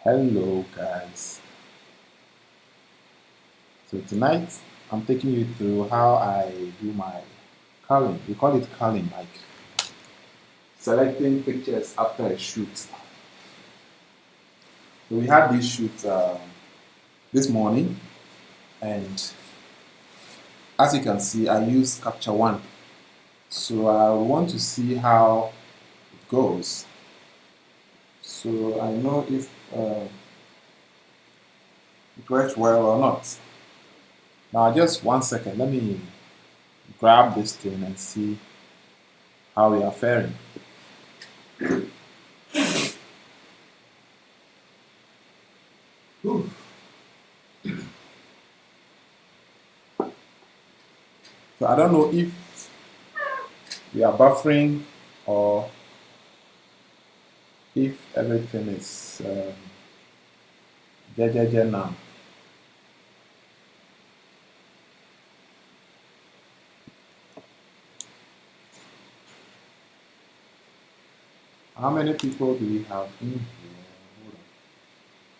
Hello guys. So tonight I'm taking you through how I do my culling. We call it culling, like selecting pictures after a shoot. So we had this shoot this morning, and as you can see, I use captureone. So I want to see how it goes. So I know if it works well or not. Now just 1 second, let me grab this thing and see how we are faring. Ooh. So I don't know if we are buffering or if everything is now. How many people do we have in here? Hold on.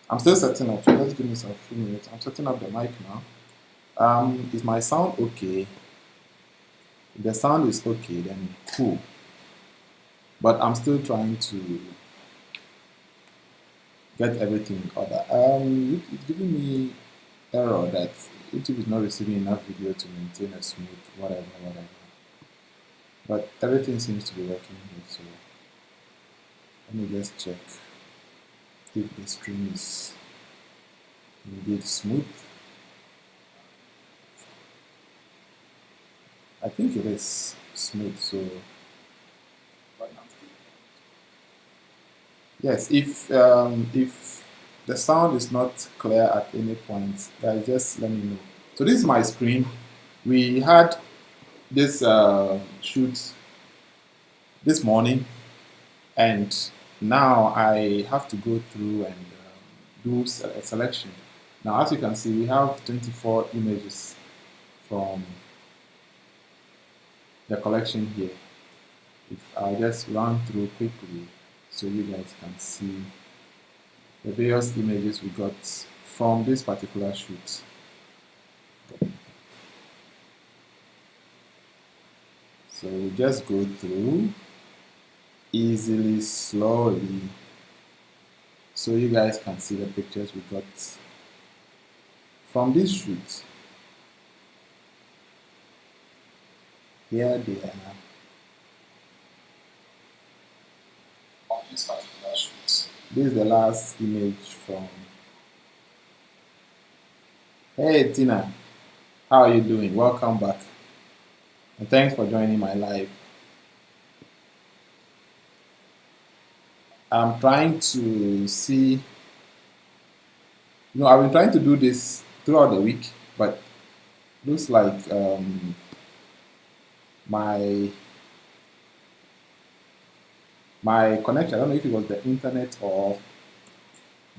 I'm still setting up, so let's give me some few minutes. I'm setting up the mic now. Is my sound okay? If the sound is okay, then cool. But I'm still trying to get everything in order. It's giving me error that YouTube is not receiving enough video to maintain a smooth whatever. But everything seems to be working here, so let me just check if the stream is indeed smooth. I think it is smooth, so yes, if the sound is not clear at any point, guys, just let me know. So this is my screen. We had this shoot this morning, and now I have to go through and do a selection. Now, as you can see, we have 24 images from the collection here. If I just run through quickly so you guys can see the various images we got from this particular shoot. So we just go through easily, slowly, so you guys can see the pictures we got from this shoot. Here they are on this particular shoot. This is the last image from. Hey Tina, how are you doing? Welcome back. And thanks for joining my live. I'm trying to see, I've been trying to do this throughout the week, but looks like my connection, I don't know if it was the internet or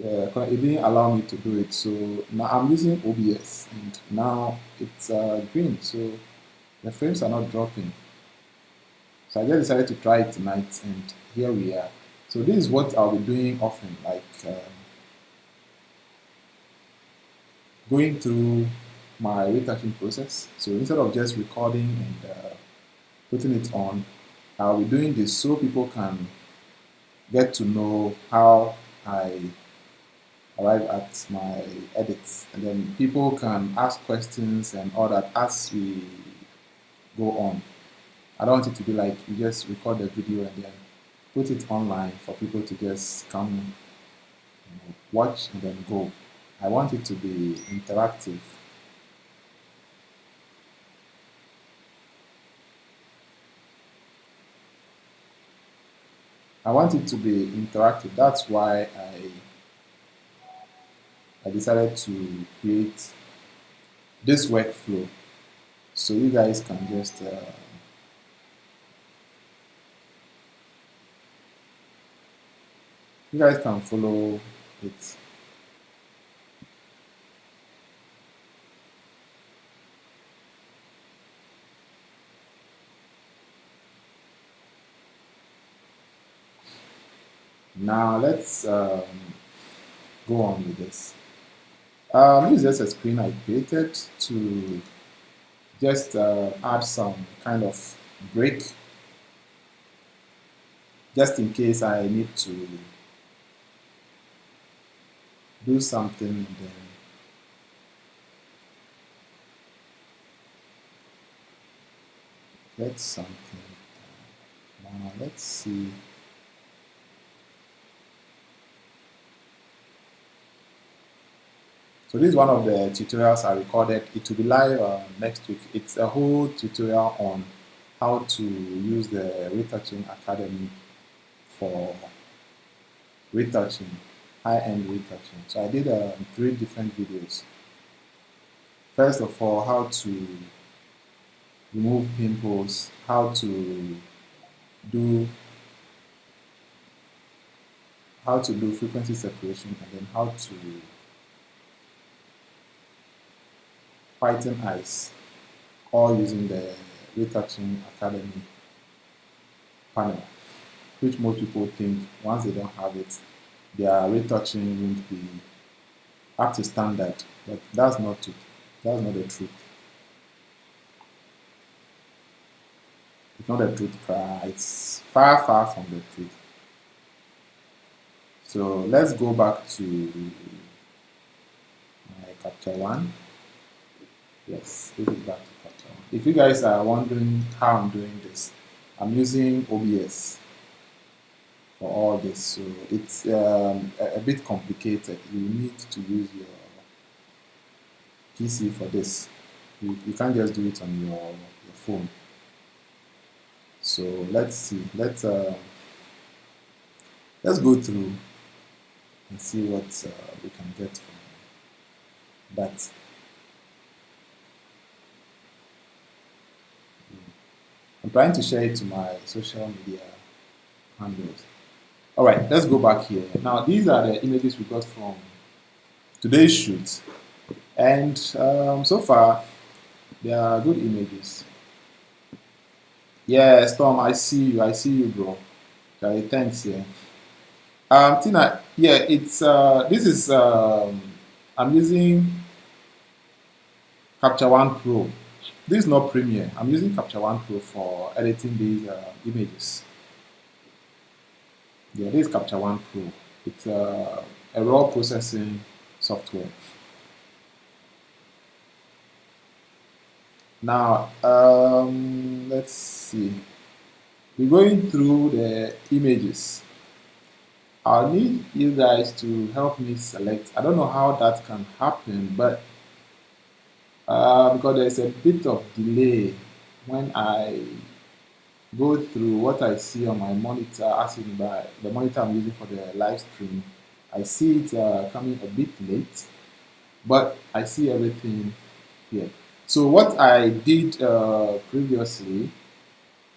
it didn't allow me to do it. So now I'm using OBS, and now it's green, so the frames are not dropping. So I just decided to try it tonight, and here we are. So this is what I'll be doing often, like going through my retouching process. So instead of just recording and putting it on, I'll be doing this so people can get to know how I arrive at my edits, and then people can ask questions and all that as we go on. I don't want it to be like you just record the video and then put it online for people to just come, watch and then go. I want it to be interactive. I want it to be interactive. That's why I decided to create this workflow so you guys can just follow it. Now let's go on with this. This is just a screen I created to just add some kind of break, just in case I need to do something and then get something. Now let's see. So this is one of the tutorials I recorded. It will be live next week. It's a whole tutorial on how to use the Retouching Academy for retouching, high-end retouching. So I did 3 different videos. First of all, how to remove pimples, how to do frequency separation, and then how to whiten eyes, all using the Retouching Academy panel, which most people think once they don't have it, their retouching won't be up to standard, but that's not the truth. It's not the truth, it's far, far from the truth. So let's go back to my capture1. Yes, this is back to capture1. If you guys are wondering how I'm doing this, I'm using OBS for all this, so it's a bit complicated. You need to use your PC for this. You can't just do it on your phone. So let's see. Let's go through and see what we can get from that. I'm trying to share it to my social media handles. All right, let's go back here. Now, these are the images we got from today's shoot. And so far, they are good images. Yeah, Storm, I see you, bro. Okay, thanks, yeah. Tina, yeah, it's, this is, I'm using capture1 Pro. This is not Premiere. I'm using capture1 Pro for editing these images. Yeah, this is capture1 Pro. It's a raw processing software. Now, let's see. We're going through the images. I'll need you guys to help me select. I don't know how that can happen, but because there's a bit of delay when I go through what I see on my monitor, as in by the monitor I'm using for the live stream. I see it coming a bit late, but I see everything here. So what I did previously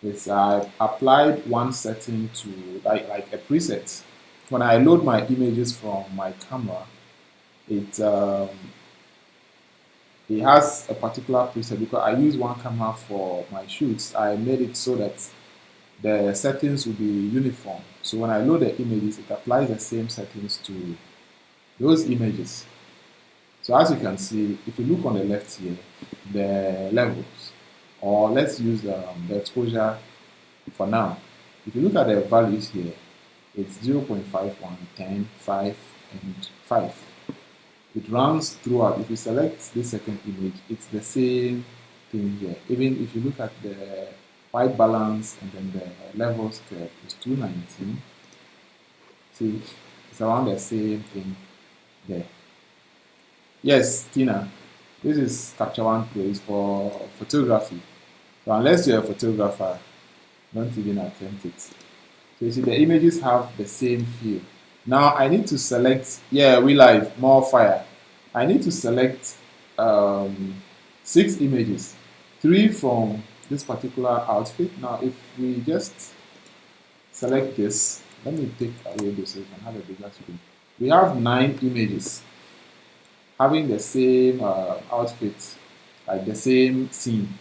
is I applied one setting to like a preset. When I load my images from my camera, it has a particular preset because I use one camera for my shoots. I made it so that the settings will be uniform. So when I load the images, it applies the same settings to those images. So as you can see, if you look on the left here, the levels, or let's use the exposure for now. If you look at the values here, it's 0.51, 10, 5, and 5. It runs throughout. If you select this second image, it's the same thing here. Even if you look at the white balance and then the levels curve, it's 219. See, it's around the same thing there. Yes, Tina, this is capture1 Pro. It's for photography. So unless you're a photographer, don't even attempt it. So you see the images have the same feel. Now I need to select, yeah, we live, more fire. I need to select 6 images, 3 from this particular outfit. Now if we just select this, let me take away this so you can have a bigger screen. We have 9 images having the same outfit, like the same scene.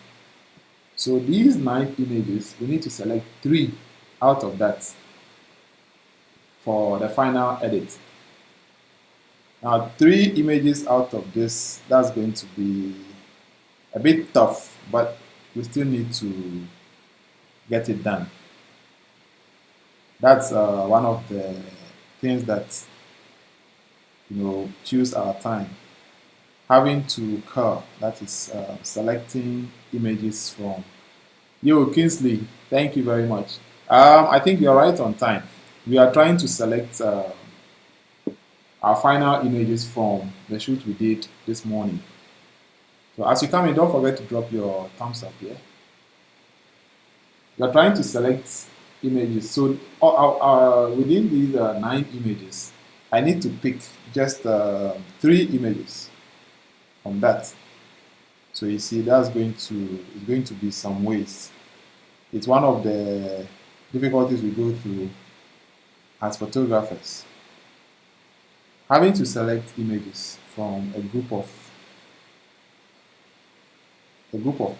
So these 9 images, we need to select 3 out of that for the final edit. Now, 3 images out of this, that's going to be a bit tough, but we still need to get it done. That's one of the things that choose our time. Having to cull, that is selecting images from. Yo, Kingsley, thank you very much. I think you're right on time. We are trying to select our final images from the shoot we did this morning. So as you come in, don't forget to drop your thumbs up here. We are trying to select images. So within these 9 images, I need to pick just 3 images from that. So you see, that's going to be some waste. It's one of the difficulties we go through as photographers. Having to select images from a group of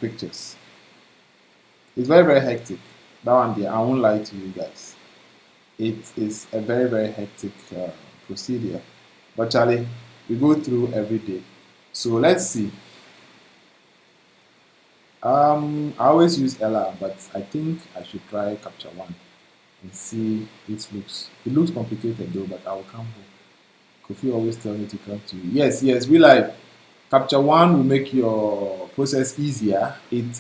pictures. It's very, very hectic. That one there, I won't lie to you guys. It is a very, very hectic procedure. But Charlie, we go through every day. So let's see. I always use LR, but I think I should try Capture One and see it looks. It looks complicated though, but I will come home. Kofi always tell me to come to you. Yes, yes, we like Capture One will make your process easier. It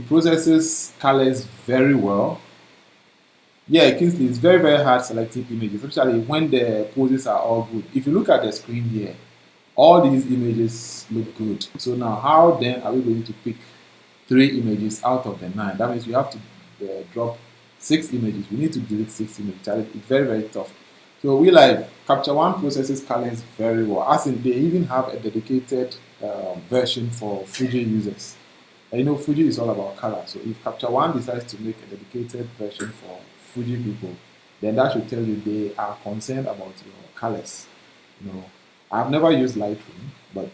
processes colors very well. Yeah, Kingsley, it's very, very hard selecting images, especially when the poses are all good. If you look at the screen here, all these images look good. So now, how then are we going to pick 3 images out of the 9? That means we have to drop 6 images. We need to delete 6 images. It's very, very tough. So we like Capture One processes colors very well. As in, they even have a dedicated version for Fuji users. And Fuji is all about color. So if Capture One decides to make a dedicated version for Fuji people, then that should tell you they are concerned about your colors. I've never used Lightroom, but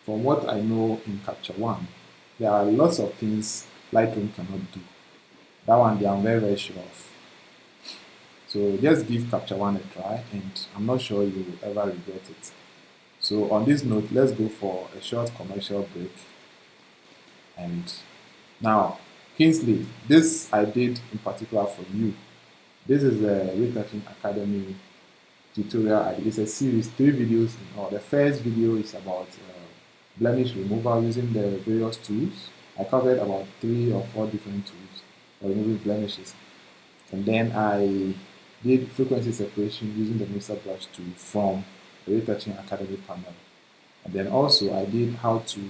from what I know in Capture One, there are lots of things Lightroom cannot do. That one they are very, very sure of. So just give Capture One a try, and I'm not sure you will ever regret it. So on this note, let's go for a short commercial break. And now, Kingsley, this I did in particular for you. This is the Retouching Academy tutorial. It's a series, 3 videos in all. The first video is about blemish removal using the various tools. I covered about 3 or 4 different tools for removing blemishes. And then I did frequency separation using the mixer brush tool from the Retouching Academy panel. And then also I did how to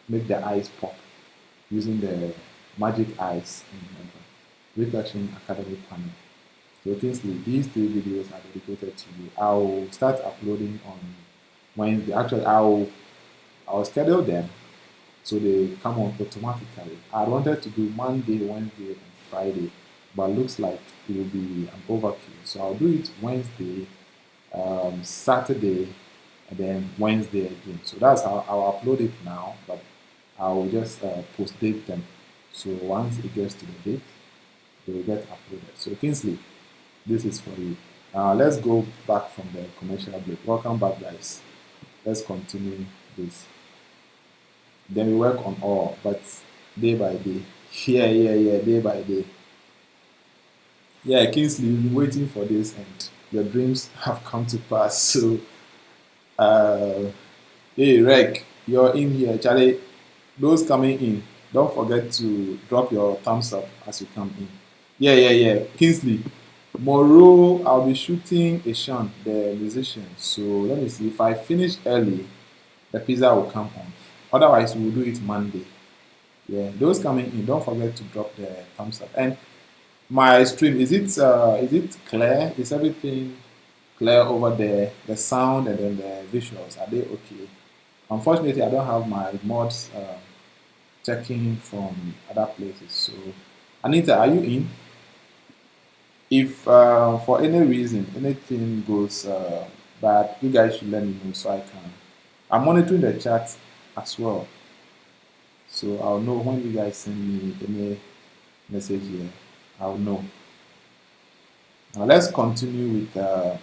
make the eyes pop using the magic eyes in the Retouching Academy panel. So Kingsley, these 3 videos are dedicated to you. I'll start uploading on Wednesday. Actually, I'll schedule them so they come on automatically. I wanted to do Monday, Wednesday, and Friday, but looks like it will be an overkill. So I'll do it Wednesday, Saturday, and then Wednesday again. So that's how I'll upload it now, but I'll just post date them. So once it gets to the date, they will get uploaded. So Kingsley, this is for you. Let's go back from the commercial break. Welcome back, guys. Let's continue this. Then we work on all, but day by day. Yeah, day by day. Yeah, Kingsley, you've been waiting for this, and your dreams have come to pass. So, uh, hey, Reg, you're in here. Charlie, those coming in, don't forget to drop your thumbs up as you come in. Yeah. Kingsley, tomorrow I'll be shooting a Sean, the musician. So let me see. If I finish early, the pizza will come on. Otherwise, we'll do it Monday. Yeah, those coming in, don't forget to drop the thumbs up. And my stream, is it clear? Is everything clear over there? The sound and then the visuals, are they okay? Unfortunately, I don't have my mods checking from other places. So, Anita, are you in? If for any reason anything goes bad, you guys should let me know so I can. I'm monitoring the chat as well, so I'll know when you guys send me any message here. I'll know. Now let's continue with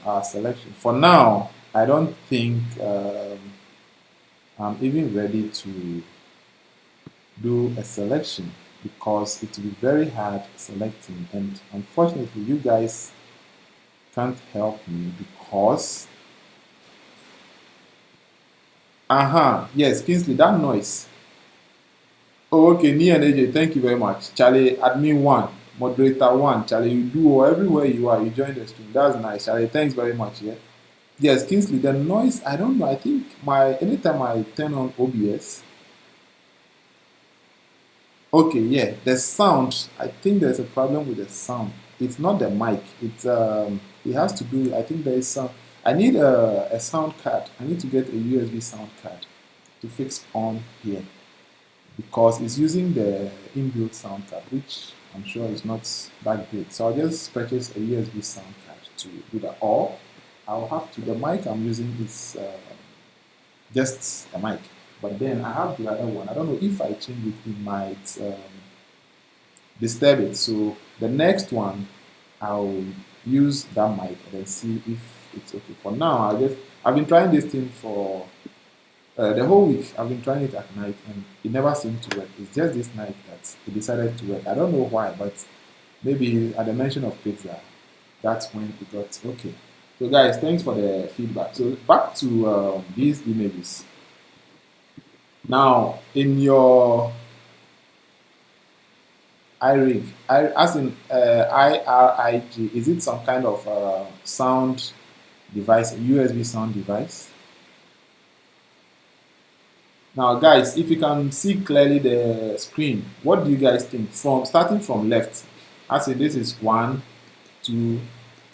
our selection. For now, I don't think I'm even ready to do a selection because it will be very hard selecting, and unfortunately you guys can't help me because yes, Kingsley, that noise. Oh, okay, Nia and AJ, thank you very much. Charlie, admin one, moderator one. Charlie, you do or everywhere you are, you join the stream. That's nice. Charlie, thanks very much. Yeah. Yes, Kingsley, the noise, I don't know. I think anytime I turn on OBS, okay, yeah, the sound, I think there's a problem with the sound. It's not the mic. It has to do, I think there is some, I need a sound card. I need to get a USB sound card to fix on here because it's using the inbuilt sound card, which I'm sure is not that great. So I'll just purchase a USB sound card to do that. Or I'll have to, the mic I'm using is just a mic. But then I have the other one. I don't know if I change it, it might disturb it. So the next one, I'll use that mic and then see if it's okay. For now, I've been trying this thing for the whole week. I've been trying it at night and it never seemed to work. It's just this night that it decided to work. I don't know why, but maybe at the mention of pizza, that's when it got okay. So guys, thanks for the feedback. So back to these images. Now, in your iRig, as in IRIG, is it some kind of sound device, a USB sound device? Now, guys, if you can see clearly the screen, what do you guys think? Starting from left, as in this is 1, 2,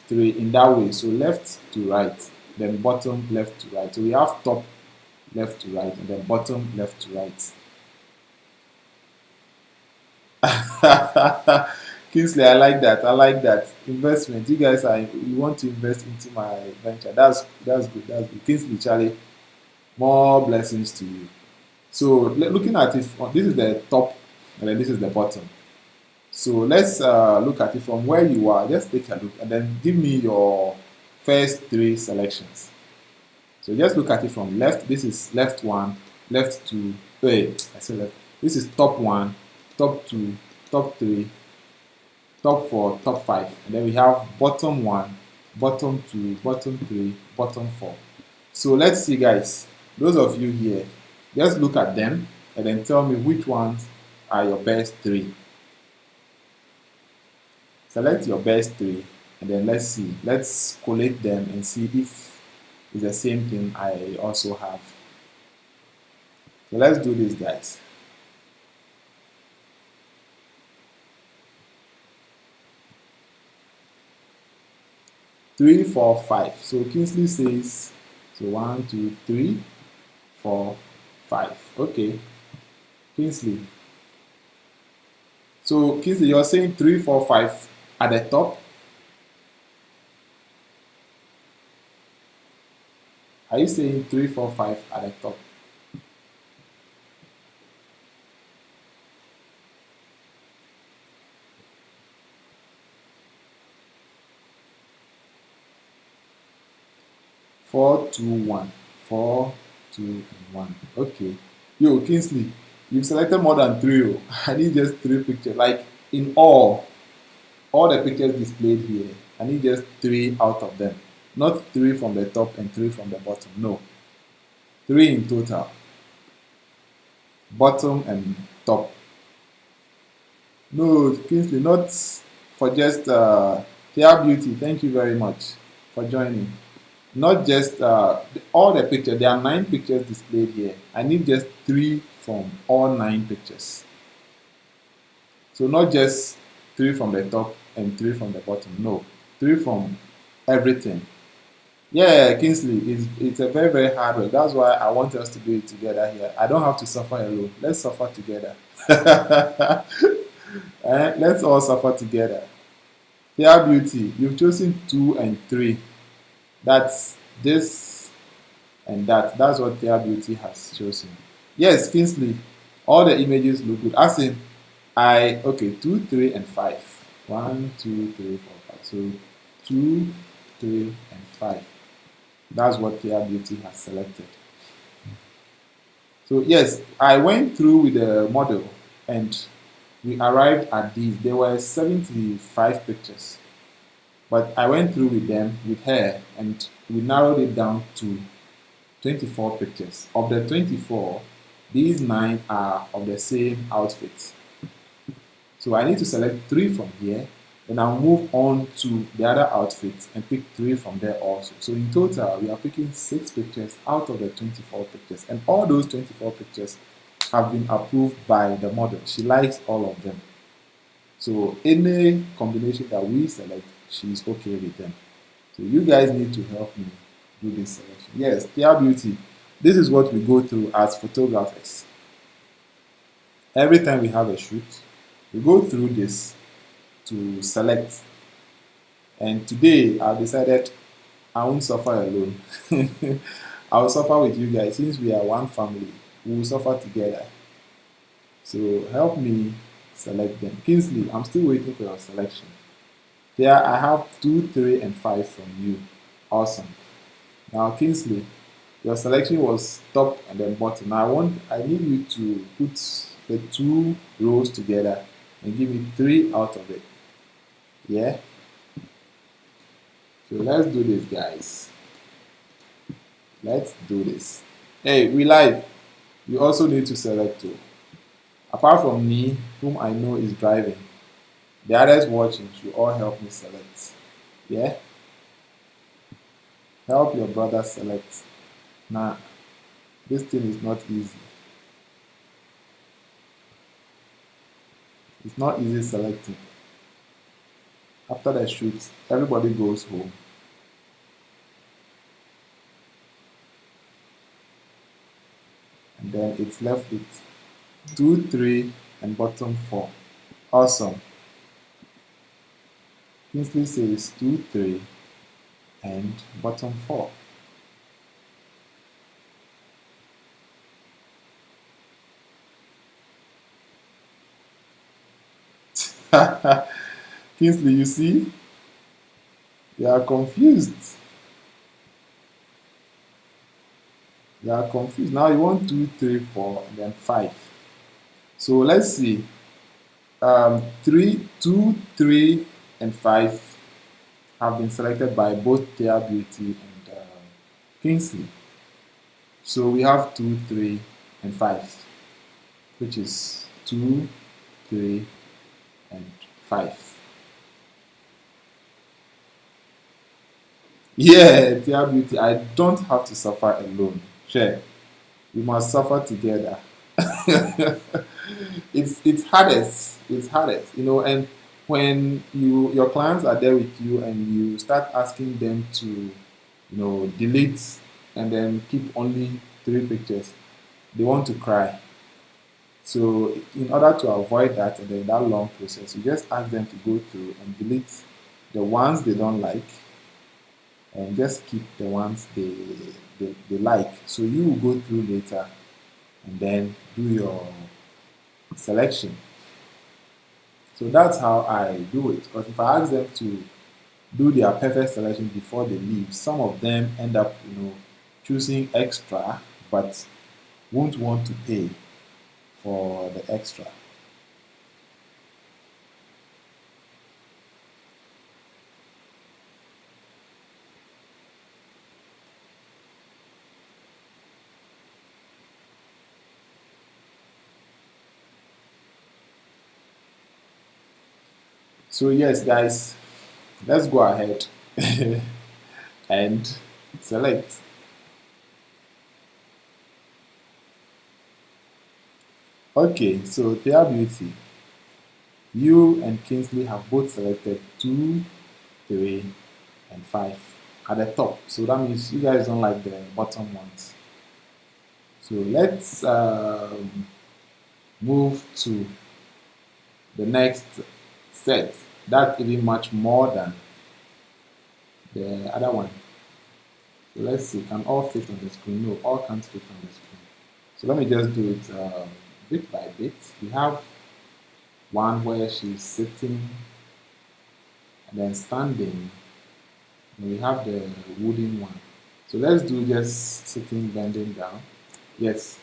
3 in that way. So left to right, then bottom left to right. So we have top left to right, and then bottom left to right. Kingsley, I like that. I like that investment. You guys you want to invest into my venture. That's good. That's good. Kingsley, Charlie, more blessings to you. So looking at it, this is the top, and then this is the bottom. So let's look at it from where you are. Just take a look, and then give me your first 3 selections. So just look at it from left. This is left 1, left 2. Wait, I said left. This is top 1, top 2, top 3, top 4, top 5, and then we have bottom 1, bottom 2, bottom 3, bottom 4. So let's see, guys. Those of you here, just look at them and then tell me which ones are your best 3. Select your best 3 and then let's see. Let's collate them and see if it's the same thing I also have. So let's do this, guys. Three, 4, 5. So Kingsley says, so 1, 2, 3, 4, 5. Okay, Kingsley. So Kingsley, you're saying 3, 4, 5 at the top. Are you saying 3, 4, 5 at the top? Four, 2, 1. 4, 2, and 1. Okay. Yo, Kingsley, you've selected more than 3. Oh. I need just 3 pictures. Like in all the pictures displayed here, I need just 3 out of them. Not 3 from the top and 3 from the bottom. No. 3 in total. Bottom and top. No, Kingsley, not for just Clear Beauty. Thank you very much for joining. Not just all the pictures. There are 9 pictures displayed here. I need just 3 from all 9 pictures. So not just 3 from the top and 3 from the bottom. No, 3 from everything. Yeah, Kingsley, it's a very, very hard work. That's why I want us to do it together here. I don't have to suffer alone. Let's suffer together. Let's all suffer together. Clear Beauty, you've chosen 2 and 3. That's this and that. That's what Clear Beauty has chosen. Yes, Kingsley, all the images look good. As in, okay, 2, 3, and 5. 1, 2, 3, 4, 5. So 2, 3, and 5. That's what Clear Beauty has selected. So yes, I went through with the model and we arrived at these. There were 75 pictures, but I went through with them, with her, and we narrowed it down to 24 pictures. Of the 24, these 9 are of the same outfit. So I need to select 3 from here, then I'll move on to the other outfit and pick 3 from there also. So in total, we are picking 6 pictures out of the 24 pictures. And all those 24 pictures have been approved by the model. She likes all of them. So any combination that we select, she's okay with them. So you guys need to help me do this selection. Yes, Clear Beauty. This is what we go through as photographers. Every time we have a shoot, we go through this to select. And today I've decided I won't suffer alone. I will suffer with you guys since we are one family. We will suffer together. So help me select them. Kingsley, I'm still waiting for your selection. There I have 2, 3, and 5 from you. Awesome. Now Kingsley, your selection was top and then bottom. Now I need you to put the 2 rows together and give me 3 out of it. Yeah? So let's do this, guys. Let's do this. Hey, we live. You also need to select 2. Apart from me, whom I know is driving, the others watching should all help me select. Yeah? Help your brother select. Nah, this thing is not easy. It's not easy selecting. After the shoot, everybody goes home. And then it's left with 2, 3, and bottom 4. Awesome. Kingsley says 2, 3, and bottom 4. Kingsley, you see? You are confused. You are confused. Now you want 2, 3, 4, and then 5. So let's see. 3, 2, 3, and 5 have been selected by both Clear Beauty and Kingsley. So we have 2, 3, and 5, which is 2, 3, and 5. Yeah, Clear Beauty, I don't have to suffer alone. Sure, we must suffer together. It's hardest. It's hardest, and when your clients are there with you and you start asking them to, delete and then keep only 3 pictures, they want to cry. So in order to avoid that and then that long process, you just ask them to go through and delete the ones they don't like and just keep the ones they like. So you will go through later and then do your selection. So that's how I do it. Because if I ask them to do their perfect selection before they leave, some of them end up, choosing extra, but won't want to pay for the extra. So yes, guys, let's go ahead and select. Okay, so Clear Beauty, you and Kingsley have both selected 2, 3, and 5 at the top. So that means you guys don't like the bottom ones. So let's move to the next set. That's even much more than the other one. So let's see, can all fit on the screen? No, all can't fit on the screen. So let me just do it bit by bit. We have one where she's sitting and then standing And we have the wooden one. So let's do just sitting, bending down. Yes.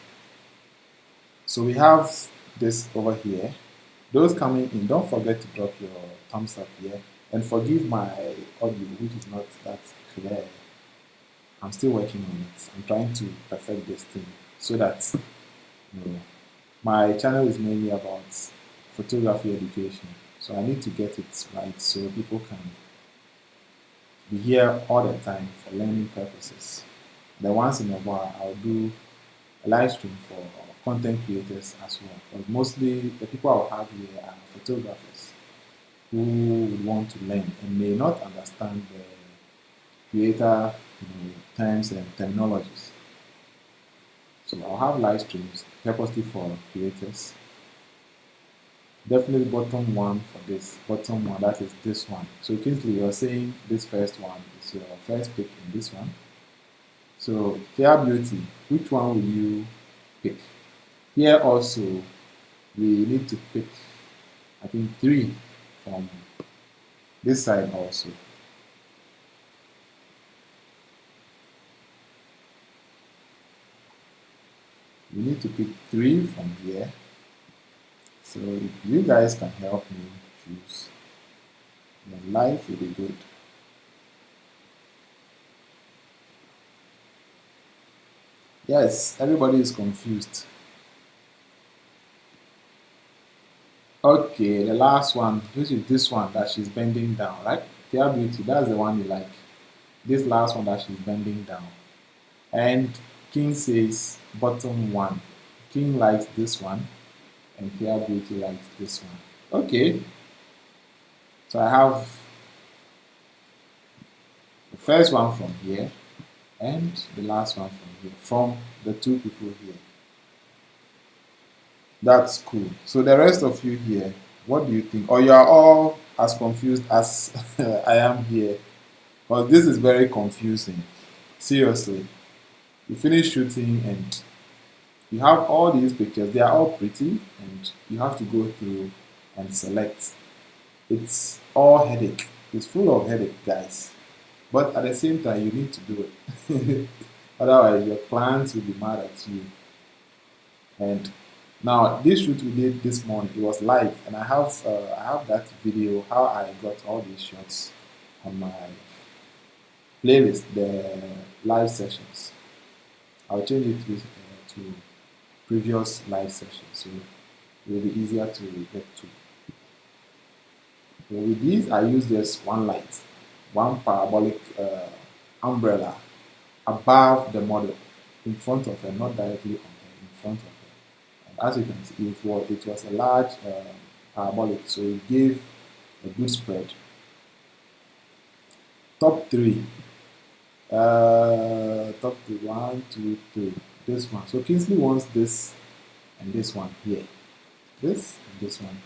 So we have this over here. Those coming in, don't forget to drop your thumbs up here. And forgive my audio, which is not that clear. I'm still working on it. I'm trying to perfect this thing so that my channel is mainly about photography education. So I need to get it right so people can be here all the time for learning purposes. Then once in a while, I'll do a live stream for content creators as well. But mostly the people I'll have here are photographers who would want to learn and may not understand the creator terms and terminologies. So I'll have live streams purposely for creators. Definitely bottom one for this. Bottom one, that is this one. So Kingsley, you're saying this first one is your first pick in this one. So Fair Beauty, which one will you pick? Here also, we need to pick, I think, 3 from this side also. We need to pick 3 from here. So if you guys can help me choose, then life will be good. Yes, everybody is confused. Okay, the last one, which is this one that she's bending down, right? Fair Beauty, that's the one you like. This last one that she's bending down. And King says bottom one. King likes this one, and Fair Beauty likes this one. Okay, so I have the first one from here, and the last one from here, from the 2 people here. That's cool. So the rest of you here, what do you think? Or you are all as confused as I am here? Because this is very confusing. Seriously. You finish shooting and you have all these pictures. They are all pretty and you have to go through and select. It's all headache. It's full of headache, guys. But at the same time, you need to do it. Otherwise, your clients will be mad at you. And now this shoot we did this morning, it was live, and I have that video how I got all these shots on my playlist, the live sessions. I'll change it to previous live sessions, so it will be easier to get to. So with these, I use just one light, one parabolic umbrella above the model, in front of her, not directly on her, in front of her. And as you can see, it was a large parabolic, so it gave a good spread. Top 3. Top 3, 1, 2, 3. This one. So Kingsley wants this and this one here. This and this one.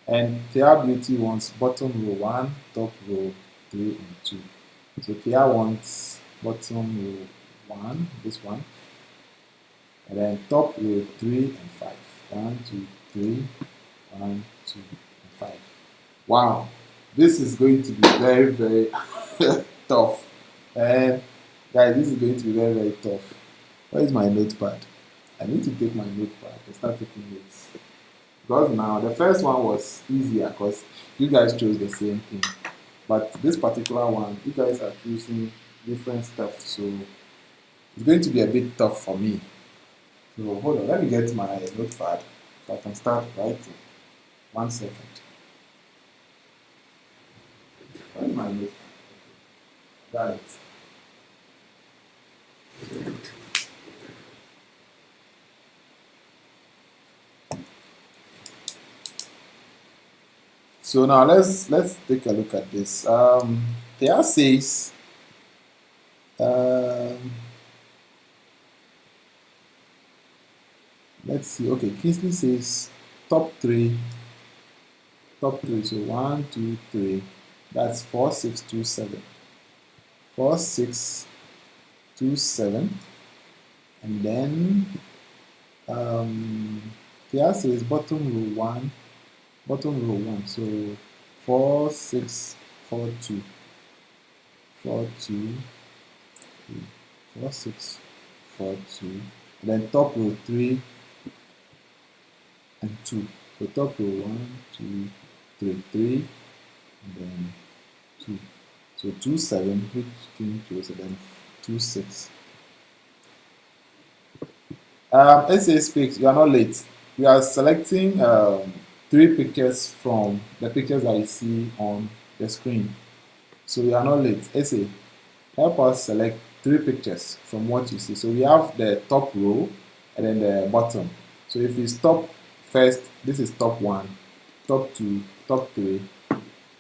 And Tia Beauty wants bottom row 1, top row 3 and 2. So Tia wants bottom row 1, this one. And then top row 3 and 5. 1, 2, 3, 1, 2, and 5. Wow, this is going to be very, very tough. And guys, this is going to be very, very tough. Where is my notepad? I need to take my notepad and start taking notes. Because now the first one was easier because you guys chose the same thing. But this particular one, you guys are choosing different stuff. So it's going to be a bit tough for me. So hold on, let me get my notepad so I can start writing. 1 second. Where's my notepad? Got it. So now let's take a look at this. There says let's see. Okay, Kingsley says top 3. Top 3. So 1, 2, 3. That's 4, 6, 2, 7. 4, 6, 2, 7. And then there says bottom row 1. Bottom row 1. So 4, 6, 4, 2. 4, 2, 4, 6, 4, 2. And then top row 3 and 2. So top row 1, 2, 3, 3, and then 2. So 2, 7, which came closer, then 2, 6. SA speaks, you are not late. We are selecting 3 pictures from the pictures that you see on the screen. So you are not late. SA, help us select 3 pictures from what you see. So we have the top row and then the bottom. So if you stop first, this is top 1, top 2, top 3,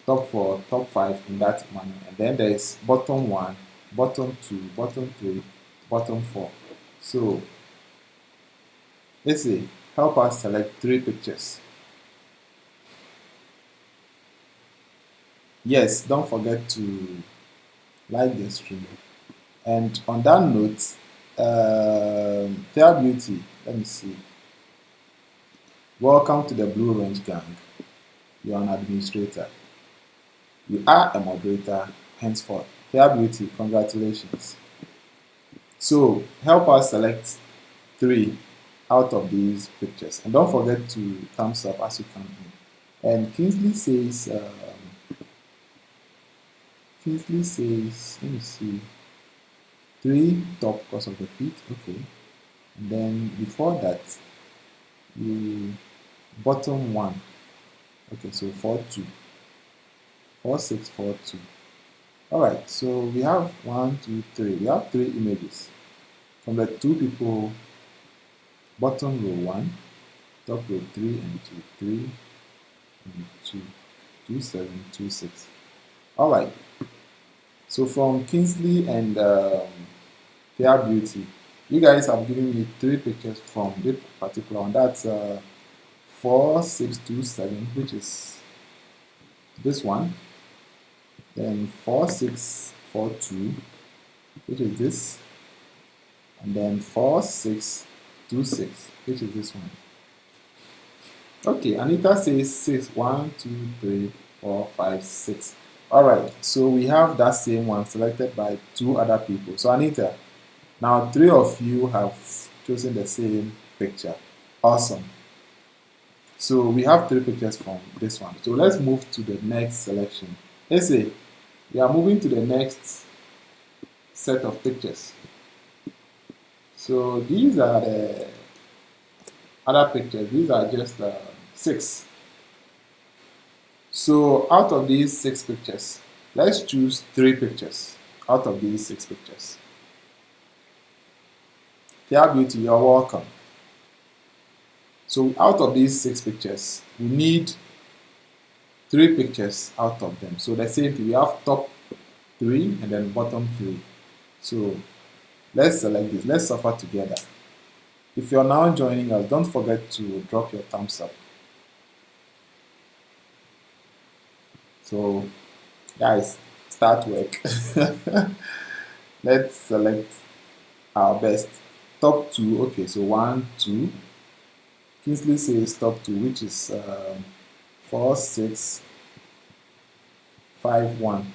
top 4, top 5 in that manner. And then there is bottom 1, bottom 2, bottom 3, bottom 4. So let's see, help us select 3 pictures. Yes, don't forget to like the stream. And on that note, Fair Beauty, let me see. Welcome to the Blue Range Gang. You are an administrator. You are a moderator henceforth. Fair Beauty, congratulations. So help us select 3 out of these pictures. And don't forget to thumbs up as you come in. And Kingsley says, let me see, 3 top because of the feet, okay. And then before that, you bottom 1, okay, so 4, 2, 4, 6, 4, 2. All right, so we have 1, 2, 3. We have 3 images from the 2 people, bottom row 1, top row 3 and 2, 3 and 2, 2, 7, 2, 6. All right. So from Kingsley and Fair Beauty, you guys have given me 3 pictures from this particular one. That's 4, 6, 2, 7, which is this one. Then 4, 6, 4, 2, which is this. And then 4, 6, 2, 6, which is this one. Okay, Anita says 6, 1, 2, 3, 4, 5, 6. All right, so we have that same one selected by 2 other people. So Anita, now 3 of you have chosen the same picture. Awesome. So we have 3 pictures from this one. So let's move to the next selection. Let's say we are moving to the next set of pictures. So these are the other pictures. These are just 6. So out of these 6 pictures, let's choose 3 pictures out of these 6 pictures. Fair Beauty, you're welcome. So out of these 6 pictures, we need 3 pictures out of them. So the same thing, we have top 3 and then bottom 3. So let's select this. Let's suffer together. If you're now joining us, don't forget to drop your thumbs up. So guys, start work. Let's select our best. Top 2, okay, so 1, 2. Kingsley says top 2, which is 4, 6, 5, 1.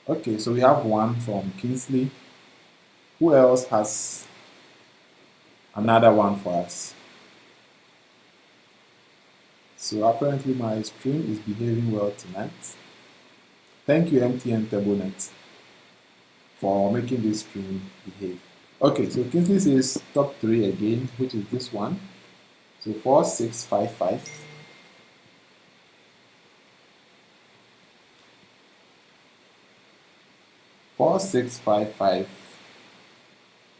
Okay, so we have 1 from Kingsley. Who else has another one for us? So apparently my stream is behaving well tonight. Thank you MTN TurboNet for making this stream behave. Okay, so Kingsley says top 3 again, which is this one. So 4, 6, 5, 5. Four, 6, 5, 5.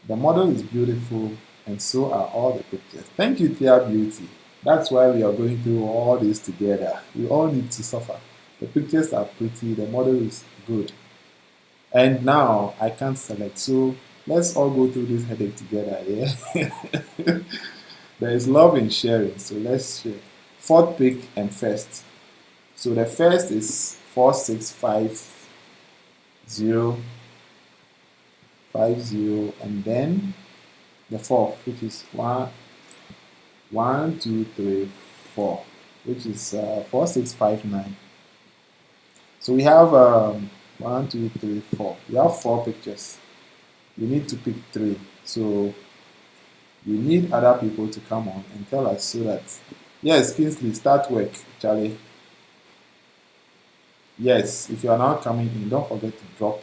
The model is beautiful, and so are all the pictures. Thank you, Fair Beauty. That's why we are going through all this together. We all need to suffer. The pictures are pretty, the model is good. And now I can't select. So let's all go through this headache together. Yeah? There is love in sharing. So let's share. 4th pick and first. So the first is 4, 6, 5, 0, 5, 0, and then the 4th, which is 1, 2, 3, 4, which is 4, 6, 5, 9. So we have 1, 2, 3, 4. You have 4 pictures. You need to pick 3. So you need other people to come on and tell us so that, yes, Kingsley, start work, Charlie. Yes, if you are now coming in, don't forget to drop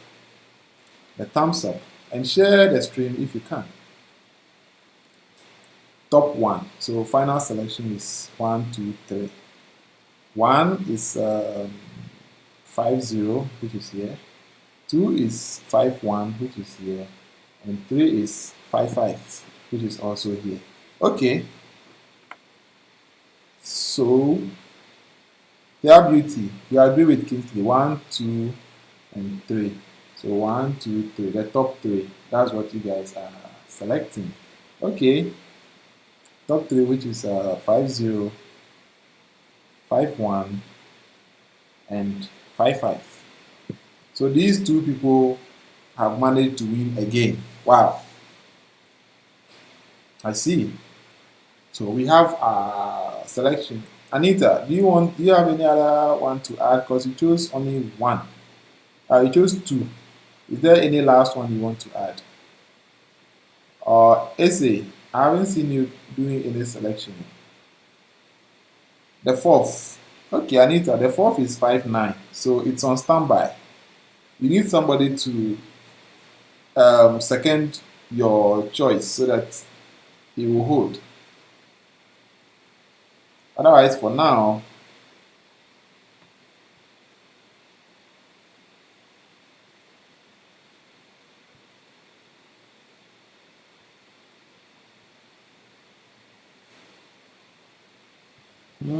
the thumbs up and share the stream if you can. Top 1. So final selection is 1, 2, 3. 1 is 50, which is here. 2 is 51, which is here. And 3 is 55, which is also here. Okay. So, their beauty, you agree with Kingsley. 1, 2, and 3. So 1, 2, 3. The top 3. That's what you guys are selecting. Okay. Top 3, which is 50, 51, and 55. So these 2 people have managed to win again. Wow. I see. So we have a selection. Anita, do you have any other one to add? Because you chose only 1. You chose 2. Is there any last one you want to add? Or essay? I haven't seen you doing any selection. The 4th. Okay, Anita, the 4th is 59. So it's on standby. You need somebody to second your choice so that it will hold. Otherwise, for now,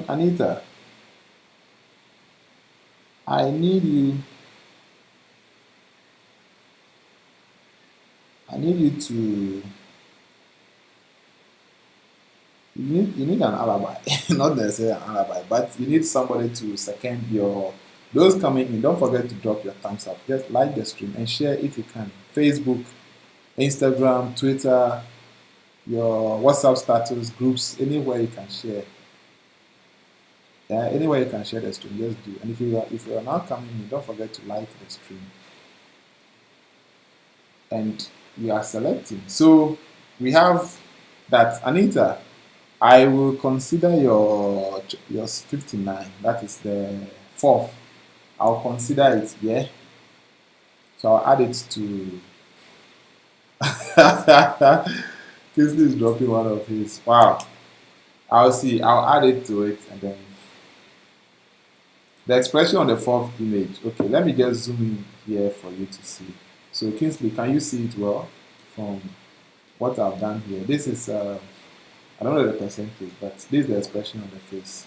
Anita, I need you. I need you to. You need an alibi, not necessarily an alibi, but you need somebody to second your. Those coming in, don't forget to drop your thumbs up. Just like the stream and share if you can. Facebook, Instagram, Twitter, your WhatsApp status, groups, anywhere you can share. Anywhere you can share the stream, just do. And if you are now coming in, don't forget to like the stream. And we are selecting. So we have that. Anita, I will consider your 59. That is the 4th. I'll consider it, yeah. So I'll add it to. Kingsley is dropping one of his. Wow. I'll see. I'll add it to it and then the expression on the 4th image. Okay, let me just zoom in here for you to see. So Kingsley, can you see it well from what I've done here? This is I don't know the percentage, but this is the expression on the face.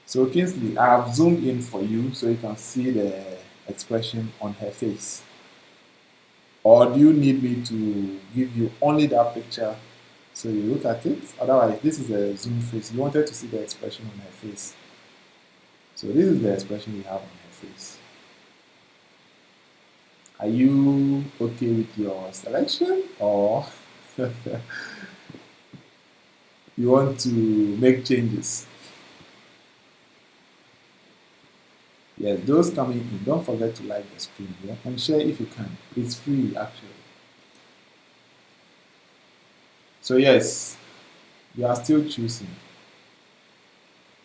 So Kingsley, I have zoomed in for you so you can see the expression on her face. Or do you need me to give you only that picture so you look at it? Otherwise, this is a zoom face. You wanted to see the expression on her face. So this is the expression we have on her face. Are you okay with your selection or you want to make changes? Yes, those coming in, don't forget to like the stream, yeah? And share if you can. It's free actually. So yes, you are still choosing.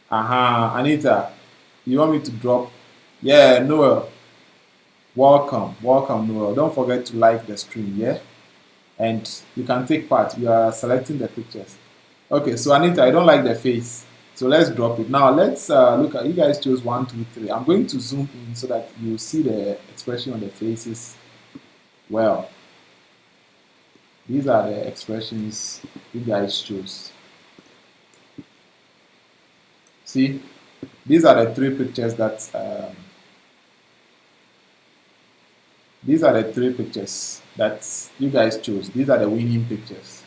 Anita, you want me to drop? Yeah, Noel. Welcome, Noel. Don't forget to like the stream, yeah? And you can take part. You are selecting the pictures. Okay, so Anita, I don't like the face. So let's drop it. Now let's look at, you guys chose 1, 2, 3. I'm going to zoom in so that you see the expression on the faces well. These are the expressions you guys chose. See, these are the 3 pictures that you guys chose. These are the winning pictures.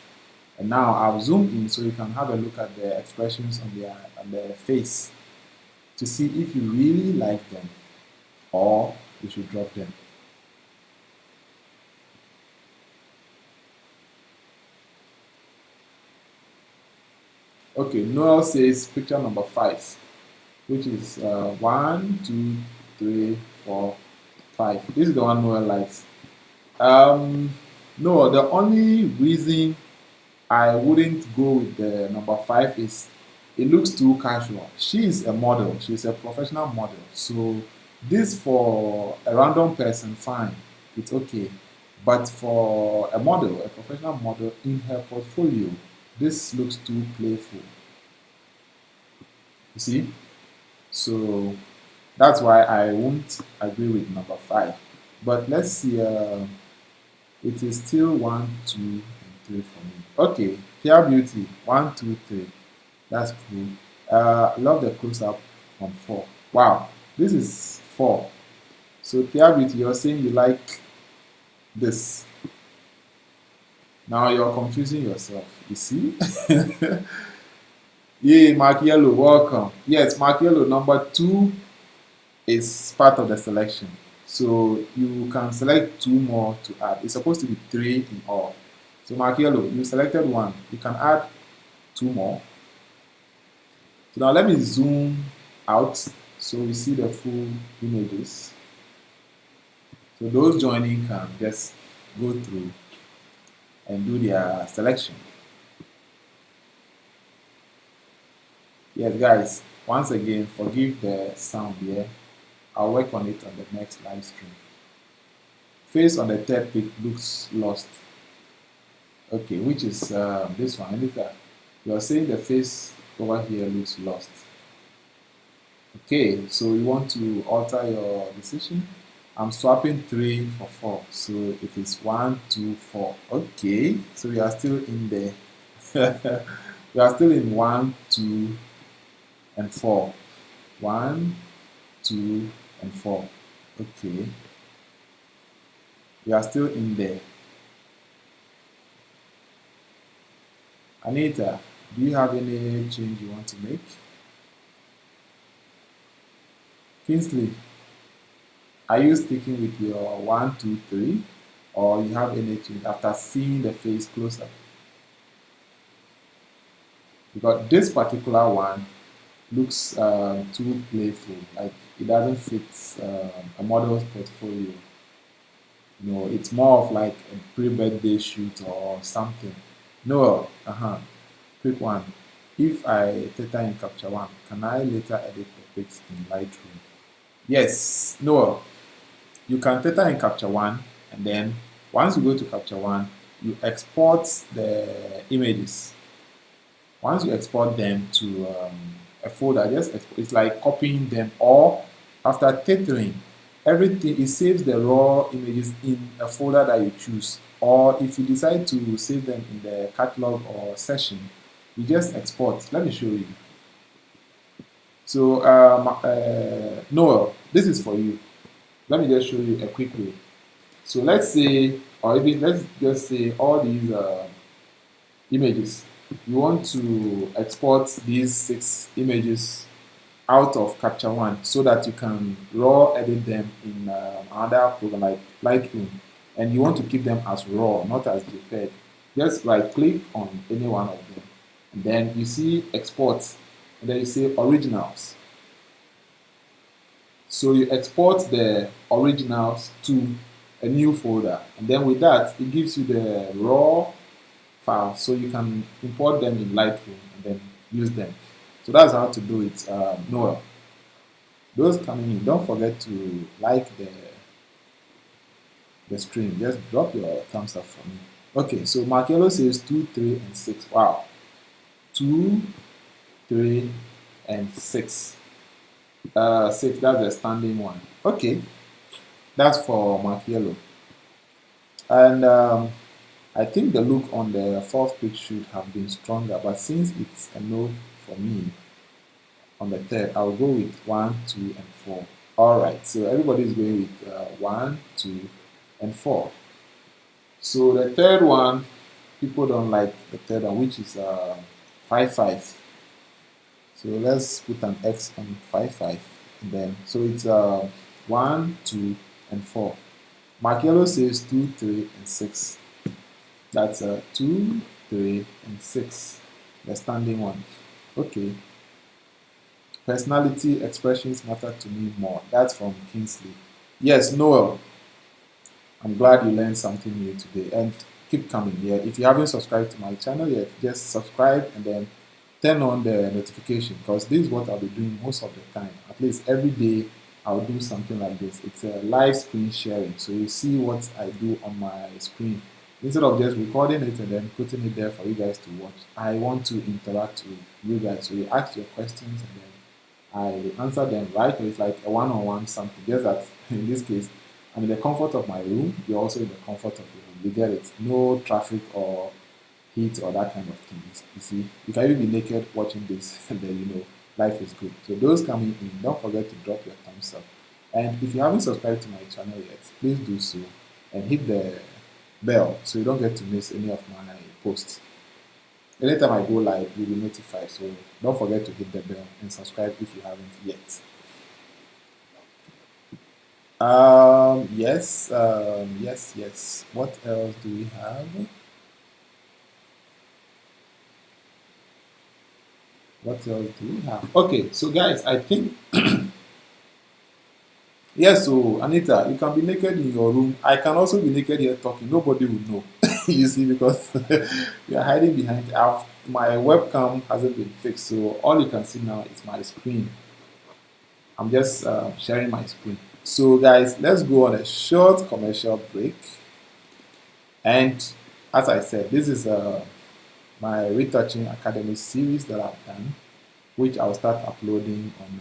And now I've zoomed in so you can have a look at the expressions on their face to see if you really like them or you should drop them. Okay, Noel says picture number 5. which is 1, 2, 3, 4, 5. This is the one Noel likes. No, the only reason I wouldn't go with the number 5 is it looks too casual. She is a model, she's a professional model. So, this for a random person, fine, it's okay. But for a model, a professional model in her portfolio, this looks too playful. You see? So, that's why I won't agree with number 5. But let's see. It is still 1, 2, and 3 for me. Okay, Pure Beauty, 1, 2, 3. That's cool. I love the close up on 4. Wow, this is 4. So, Pure Beauty, you're saying you like this. Now you're confusing yourself. You see? Yeah, Mark Yellow, welcome. Yes, Mark Yellow, number 2 is part of the selection. So you can select 2 more to add. It's supposed to be 3 in all. So Mark Yellow, you selected 1. You can add 2 more. So now let me zoom out so we see the full images. So those joining can just go through and do their selection. Yes, guys, once again, forgive the sound here. I'll work on it on the next live stream. Face on the third pic looks lost. Okay, which is this one. Anita, you are saying the face over here looks lost. Okay, so you want to alter your decision? I'm swapping 3 for 4, so it is 1, 2, 4. Okay, so we are still in there. We are still in 1, 2, and 4. 1, 2, and 4. Okay, we are still in there. Anita, do you have any change you want to make? Kingsley, are you sticking with your 1, 2, 3, or you have any change after seeing the face closer? Because this particular one looks too playful, like it doesn't fit a model's portfolio. You know, it's more of like a pre-birthday shoot or something. Noel, quick one. If I theta in Capture One, can I later edit the pics in Lightroom? Yes, Noel, you can theta in Capture One, and then once you go to Capture One, you export the images. Once you export them to a folder, it's like copying them, or after tethering, everything it saves the raw images in a folder that you choose. Or if you decide to save them in the catalog or session, you just export. Let me show you. So, Noel, this is for you. Let me just show you a quick way. So let's say, or even let's just say all these images. You want to export these 6 images out of Capture One so that you can raw edit them in another program like Lightroom, and you want to keep them as raw, not as JPEG. Just right click on any one of them, and then you see export, and then you say originals. So you export the originals to a new folder, and then with that it gives you the raw file, so you can import them in Lightroom and then use them. So that's how to do it. Noel, those coming in, don't forget to like the stream. Just drop your thumbs up for me. Okay, so Markello says 2, 3, and 6. Wow, 2, 3, and 6. 6, that's the standing one. Okay, that's for Markello. And I think the look on the fourth pic should have been stronger, but since it's a no for me on the third, I'll go with 1, 2, and 4. All right, so everybody's going with 1, 2, and 4. So the third one, people don't like the third one, which is 5, 5. So let's put an X on 5, 5. And then, so it's 1, 2, and 4. Markello says 2, 3, and 6. That's 2, 3, and 6. The standing one. Okay. Personality expressions matter to me more. That's from Kingsley. Yes, Noel, I'm glad you learned something new today, and keep coming. Yeah, if you haven't subscribed to my channel yet, just subscribe and then turn on the notification, because this is what I'll be doing most of the time. At least every day I'll do something like this. It's a live screen sharing, so you see what I do on my screen instead of just recording it and then putting it there for you guys to watch. I want to interact with you guys, so you ask your questions and then I answer them, right? Or it's like a one-on-one something. Just that in this case, I'm in the comfort of my room. You're also in the comfort of your room. You get it? No traffic or heat or that kind of thing. You see, you can even be naked watching this, and then life is good. So those coming in, don't forget to drop your thumbs up. And if you haven't subscribed to my channel yet, please do so and hit the bell so you don't get to miss any of my posts. Anytime I go live, you'll be notified. So don't forget to hit the bell and subscribe if you haven't yet. Yes. What else do we have? What else do we have? Okay, so guys, I think yes. So Anita, you can be naked in your room. I can also be naked here talking. Nobody will know. You see, because we are hiding behind. My webcam hasn't been fixed, so all you can see now is my screen. I'm just sharing my screen. So guys, let's go on a short commercial break. And as I said, this is my Retouching Academy series that I've done, which I'll start uploading on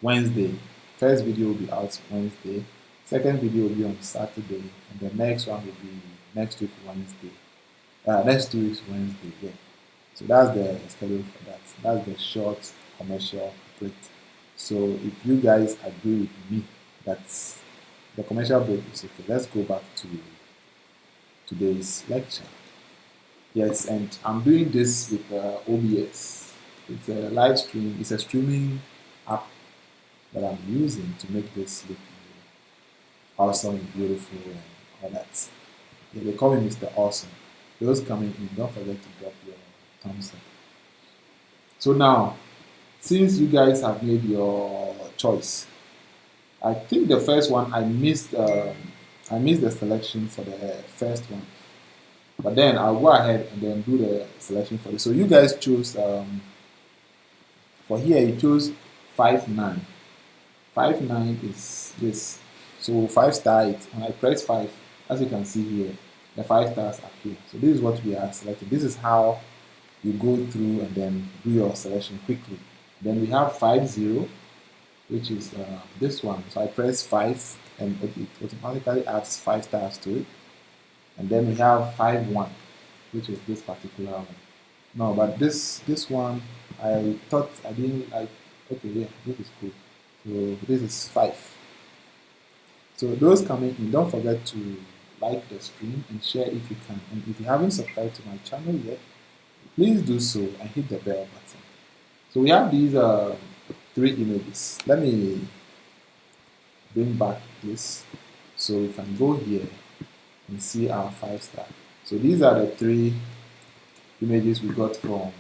Wednesday. First video will be out Wednesday. Second video will be on Saturday, and the next one will be next week Wednesday. Next 2 weeks Wednesday. Yeah. So that's the schedule for that. That's the short commercial break. So if you guys agree with me that the commercial break is okay, let's go back to today's lecture. Yes, and I'm doing this with OBS. It's a live stream. It's a streaming app that I'm using to make this look awesome and beautiful and all that. Yeah, they call me Mr. Awesome. Those coming in, don't forget to drop your thumbs up. So now, since you guys have made your choice, I think the first one I missed. I missed the selection for the first one, but then I'll go ahead and then do the selection for this. So you guys chose for here. You chose 5-9. 5-9 is this. So 5-star it. When I press 5, as you can see here, the 5 stars appear. So this is what we are selecting. This is how you go through and then do your selection quickly. Then we have 5-0, which is this one. So I press 5 and it automatically adds 5 stars to it. And then we have 5-1, which is this particular one. No, but this one, I thought I didn't like. Okay, yeah, this is cool. So this is 5. So those coming in, don't forget to like the stream and share if you can. And if you haven't subscribed to my channel yet, please do so and hit the bell button. So we have these 3 images. Let me bring back this so we can go here and see our 5-star. So these are the 3 images we got from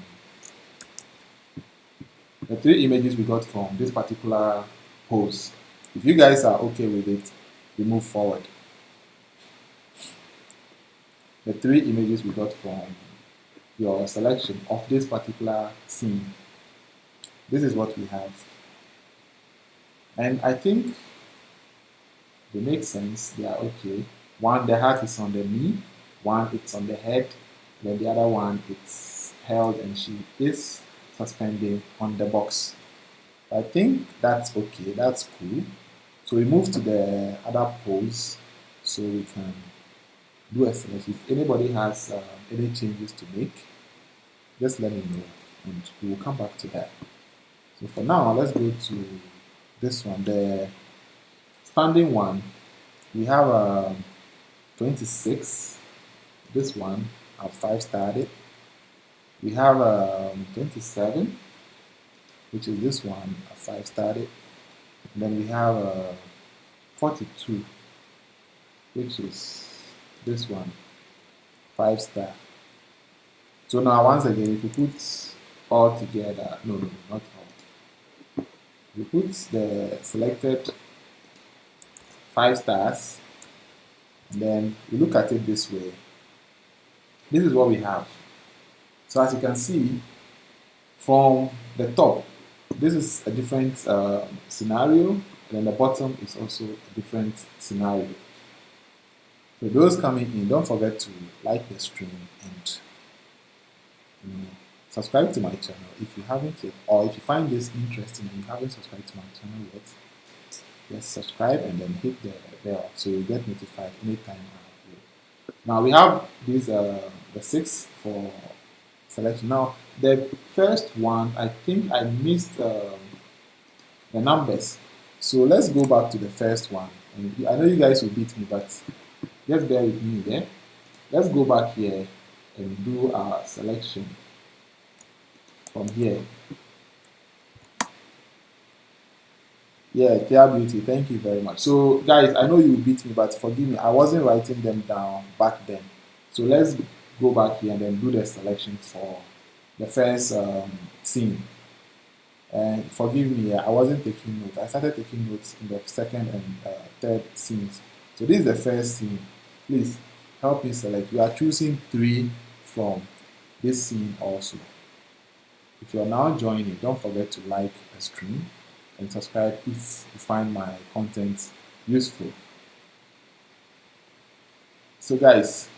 this particular pose. If you guys are okay with it, we move forward. The 3 images we got from your selection of this particular scene. This is what we have. And I think they make sense. They are okay. One, the heart is on the knee. One, it's on the head. Then the other one, it's held and she is suspending on the box. I think that's okay. That's cool. So we move to the other pose so we can do a selection. If anybody has any changes to make, just let me know and we will come back to that. So for now, let's go to this one, the standing one. We have 26. This one, I've 5-starred it. We have 27, which is this one, I've 5-starred it. And then we have 42, which is this one, 5-star. So now once again, if you put all together, no, not all. We put the selected 5 stars, and then we look at it this way. This is what we have. So as you can see, from the top, this is a different scenario, and then the bottom is also a different scenario. So those coming in, don't forget to like the stream and subscribe to my channel if you haven't yet, or if you find this interesting and you haven't subscribed to my channel yet, just subscribe and then hit the bell so you get notified anytime I upload. Now we have these the 6 for selection. Now the first one, I think I missed the numbers, so let's go back to the first one. And I know you guys will beat me, but just bear with me there. Let's go back here and do our selection from here. Yeah, Clear Beauty, thank you very much. So, guys, I know you beat me, but forgive me, I wasn't writing them down back then. So, let's go back here and then do the selection for the first scene. And forgive me, I wasn't taking notes. I started taking notes in the second and third scenes. So, this is the first scene. Please help me select. You are choosing 3 from this scene also. If you're now joining, don't forget to like the stream and subscribe if you find my content useful. So guys,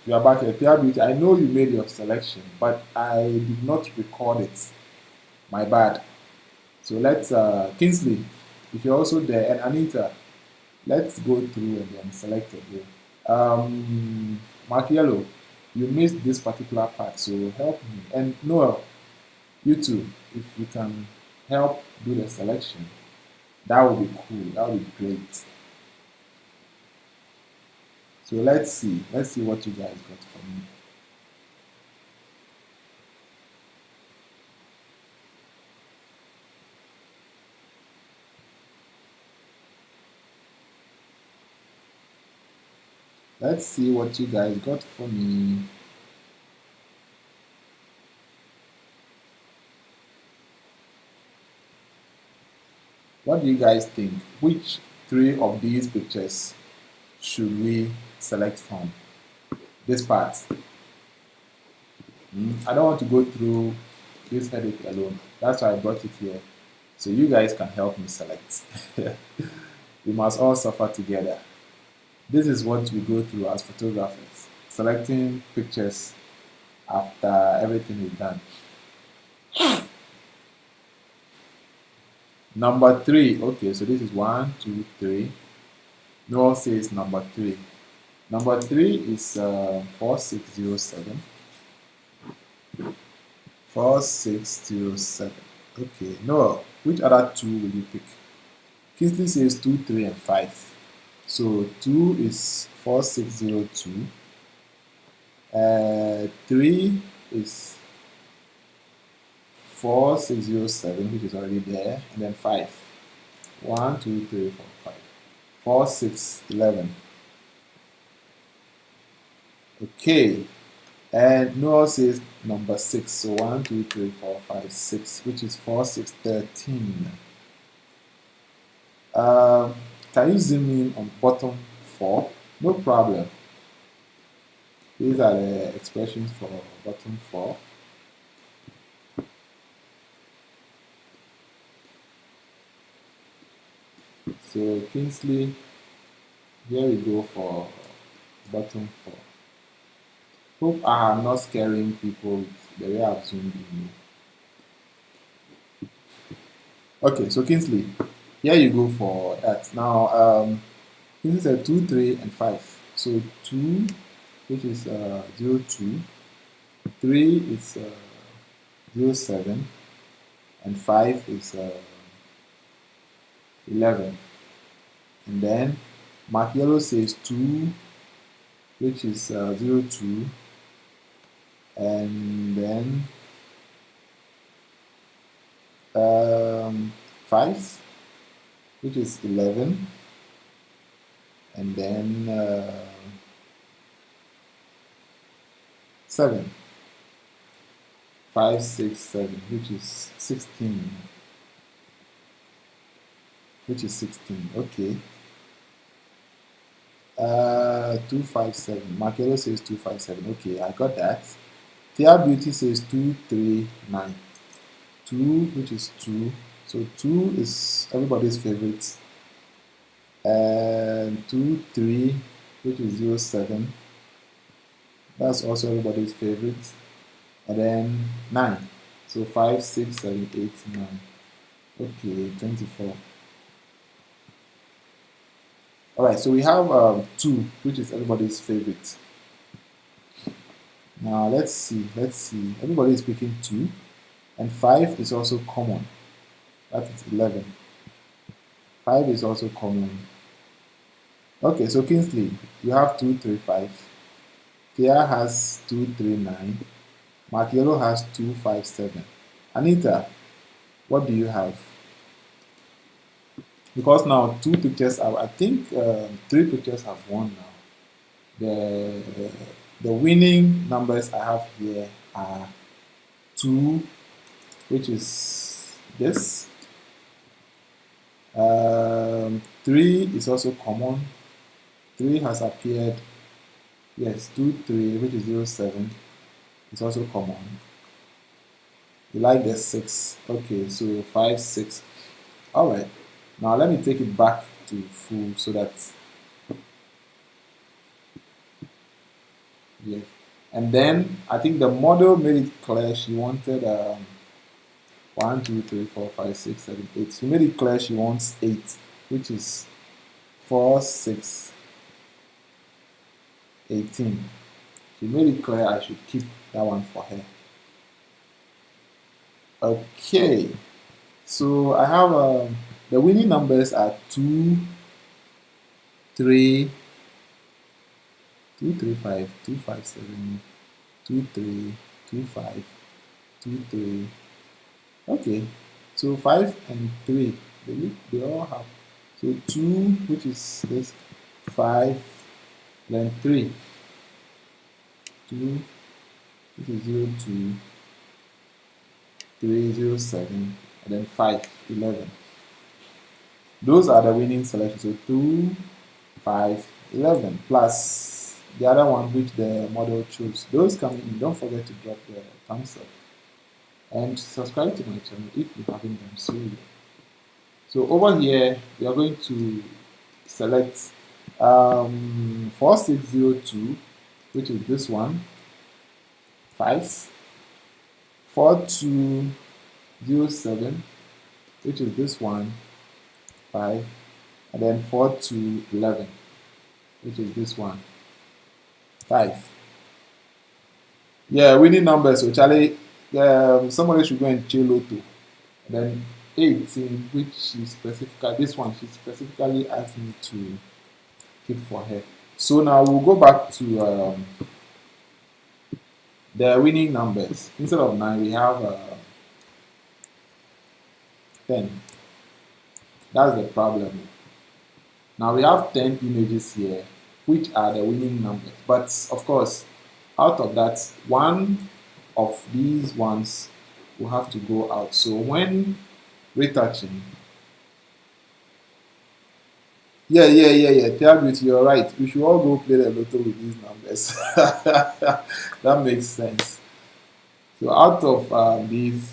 we are back at Clear Beauty. I know you made your selection, but I did not record it. My bad. So let's, Kingsley, if you're also there, and Anita, let's go through and then select again. Mark Yellow, you missed this particular part, so help me. And Noel, you too, if you can help do the selection, that would be cool. That would be great. So let's see. Let's see what you guys got for me. Let's see what you guys got for me. What do you guys think? Which 3 of these pictures should we select from? This part. I don't want to go through this headache alone. That's why I brought it here. So you guys can help me select. We must all suffer together. This is what we go through as photographers. Selecting pictures after everything is done. Number 3. Okay, so this is 1, 2, 3. Noel says number 3. Number 3 is 4607. 4607. Okay, Noel, which other 2 will you pick? Kingsley says 2, 3, and 5. So 2 is 4602. 3 is 4607, which is already there, and then 5. 1, 2, 3, 4, 5. 4, 6, 11. Okay, and Noel says number 6. So 1, 2, 3, 4, 5, 6, which is 4, 6, 13. Can you zoom in on bottom 4? No problem. These are the expressions for bottom 4. So Kingsley, here we go for bottom 4. Hope I am not scaring people with the way I've zoomed in. Okay, so Kingsley, here you go for that. Now, Kingsley said 2, 3, and 5. So 2, which is 0, 2. 3 is 0, 7. And 5 is 11. And then Mark Yellow says 2, which is 0, 2. And then 5, which is 11. And then 7. 5, 6, 7, which is 16. which is 16. Okay. 257. Markelo says 257. Okay, I got that. Fair Beauty says 239. 2, which is 2. So 2 is everybody's favorite. And 2, 3, which is 07. That's also everybody's favorite. And then 9. So 5, 6, 7, 8, 9. Okay, 24. Alright, so we have 2, which is everybody's favorite. Now let's see. Everybody is picking 2. And 5 is also common. That is 11. 5 is also common. Okay, so Kingsley, you have 235. Thea has 239. Mark has 257. Anita, what do you have? Because now 2 pictures are, I think 3 pictures have won now. The winning numbers I have here are 2, which is this. 3 is also common. 3 has appeared. Yes, 2, 3, which is 07, is also common. You like the 6. Okay, so 5, 6. Alright. Now let me take it back to full so that, yeah. And then I think the model made it clear she wanted 1, 2, 3, 4, 5, 6, 7, 8. She made it clear she wants 8, which is 4, 6, 18. She made it clear I should keep that one for her. Okay. So I have the winning numbers are 2, 3, 2, 3, 5, 2, 5, 7, 2, 3, 2, 5, 2, 3. Okay, so 5 and 3, they all have. So 2, which is this, 5, then 3, 2, which is 02, 3, 07, and then 5, 11. Those are the winning selections. So 2, 5, 11, plus the other one which the model chose. Those coming in, don't forget to drop the thumbs up and subscribe to my channel if you haven't done so yet. So over here, we are going to select 4602, which is this one, 5, 4207, which is this one, 5, and then 4211, which is this one, 5. Yeah, winning numbers. So Charlie, somebody should go and chill Lotto. And then 18, which she specifically, this one, she specifically asked me to keep for her. So now we'll go back to the winning numbers. Instead of 9, we have 10. That's the problem. Now we have 10 images here, which are the winning numbers. But of course, out of that, one of these ones will have to go out. So when retouching, yeah. Beauty, you're right. We should all go play the lotto with these numbers. That makes sense. So out of these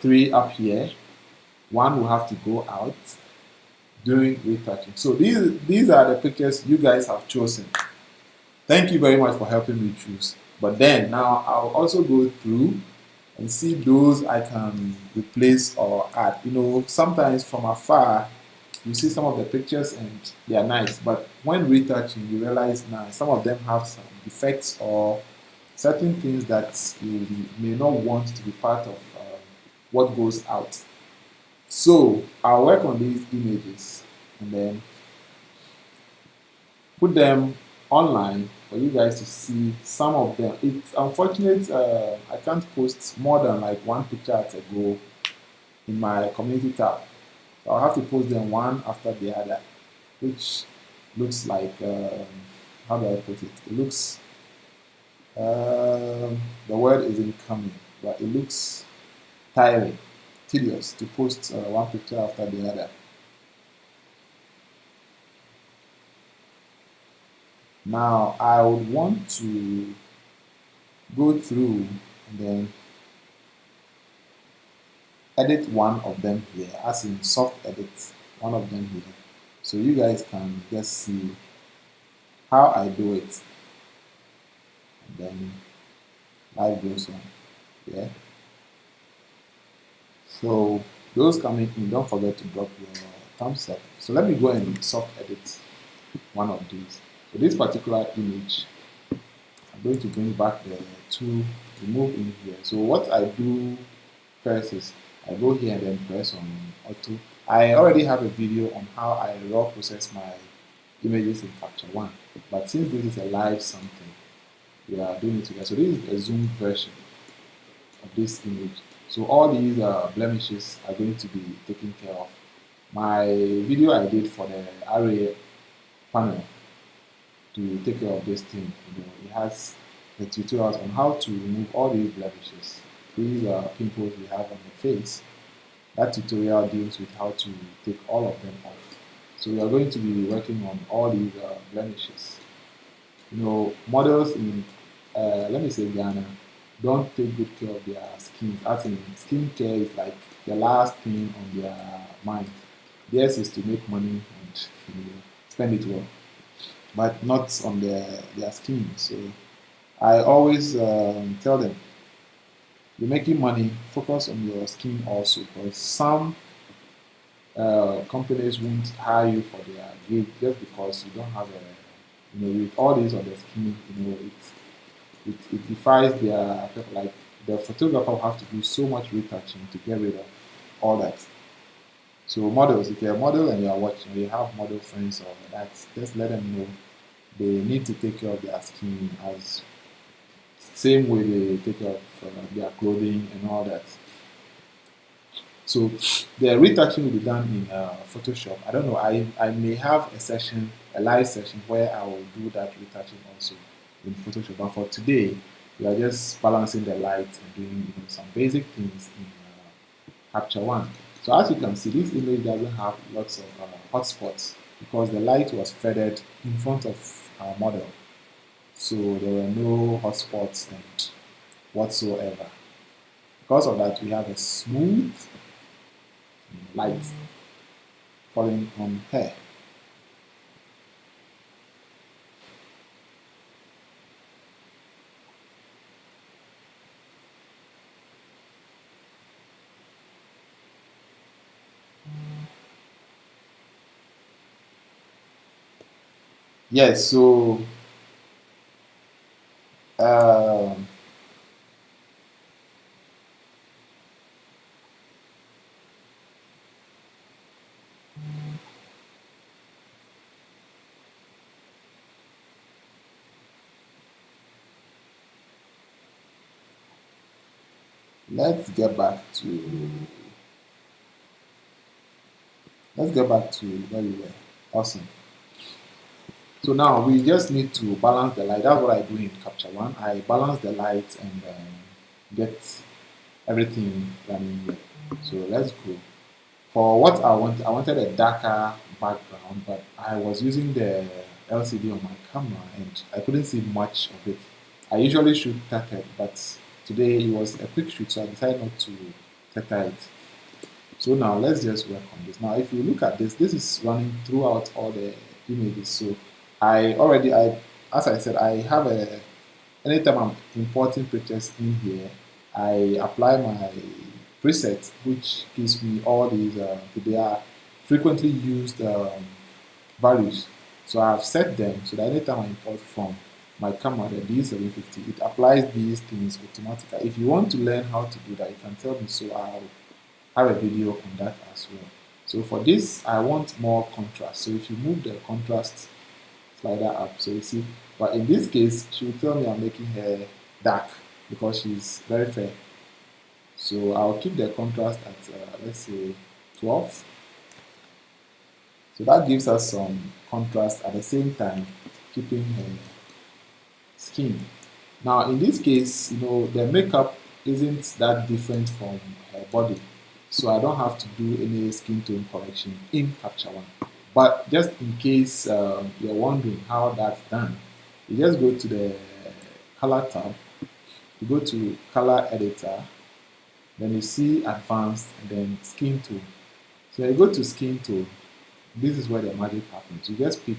3 up here, one will have to go out during retouching. So these are the pictures you guys have chosen. Thank you very much for helping me choose. But then now I'll also go through and see those I can replace or add. You know, sometimes from afar you see some of the pictures and they are nice, but when retouching you realize now some of them have some defects or certain things that you may not want to be part of what goes out. So I'll work on these images and then put them online for you guys to see some of them. It's unfortunate I can't post more than like one picture at a go in my community tab. So I'll have to post them one after the other, which looks like, how do I put it? It looks, the word isn't coming, but it looks tiring, tedious to post one picture after the other. Now I would want to go through and then edit one of them here, as in soft edit one of them here, so you guys can just see how I do it, and then life goes on. Yeah. So those coming in, don't forget to drop your thumbs up. So let me go and soft edit one of these. So this particular image, I'm going to bring back the two, remove in here. So what I do first is I go here and then press on auto. I already have a video on how I raw process my images in Capture One, but since this is a live something, we are doing it together. So this is a zoomed version of this image. So all these blemishes are going to be taken care of. My video I did for the array panel to take care of this thing, it has the tutorials on how to remove all these blemishes. These are pimples we have on the face. That tutorial deals with how to take all of them off. So we are going to be working on all these blemishes. Models in, let me say Ghana, don't take good care of their skins. As in, skin care is like the last thing on their mind. Theirs is to make money and spend it well, but not on their skin. So I always tell them, you're making money, focus on your skin also, because some companies won't hire you for their gig just because you don't have with all these on the skin, it defies their, like, the photographer will have to do so much retouching to get rid of all that. So models, if you're a model and you're watching, you have model friends or that, just let them know they need to take care of their skin as same way they take care of their clothing and all that. So the retouching will be done in Photoshop. I don't know. I may have a session, a live session where I will do that retouching also in Photoshop. But for today, we are just balancing the light and doing some basic things in Capture One. So as you can see, this image doesn't have lots of hotspots because the light was feathered in front of our model. So there were no hotspots and whatsoever. Because of that, we have a smooth light falling on her. Yes, so um, let's get back to where we were. Awesome. So now we just need to balance the light. That's what I do in Capture One. I balance the light and get everything running here. So let's go. For what I wanted a darker background, but I was using the LCD on my camera and I couldn't see much of it. I usually shoot tethered, but today it was a quick shoot, so I decided not to tether it. So now let's just work on this. Now, if you look at this, this is running throughout all the images. So as I said, I have anytime I'm importing pictures in here, I apply my preset, which gives me all these, they are frequently used values. So I've set them so that anytime I import from my camera, the D750, it applies these things automatically. If you want to learn how to do that, you can tell me, so I'll have a video on that as well. So for this, I want more contrast. So if you move the contrast slider up, so you see, but in this case, she will tell me I'm making her dark because she's very fair. So I'll keep the contrast at, let's say, 12. So that gives us some contrast at the same time, keeping her skin. Now, in this case, the makeup isn't that different from her body. So I don't have to do any skin tone correction in Capture One. But just in case you're wondering how that's done, You just go to the color tab, you go to color editor, then you see advanced and then skin tool. So you go to skin tool, this is where the magic happens. You just pick,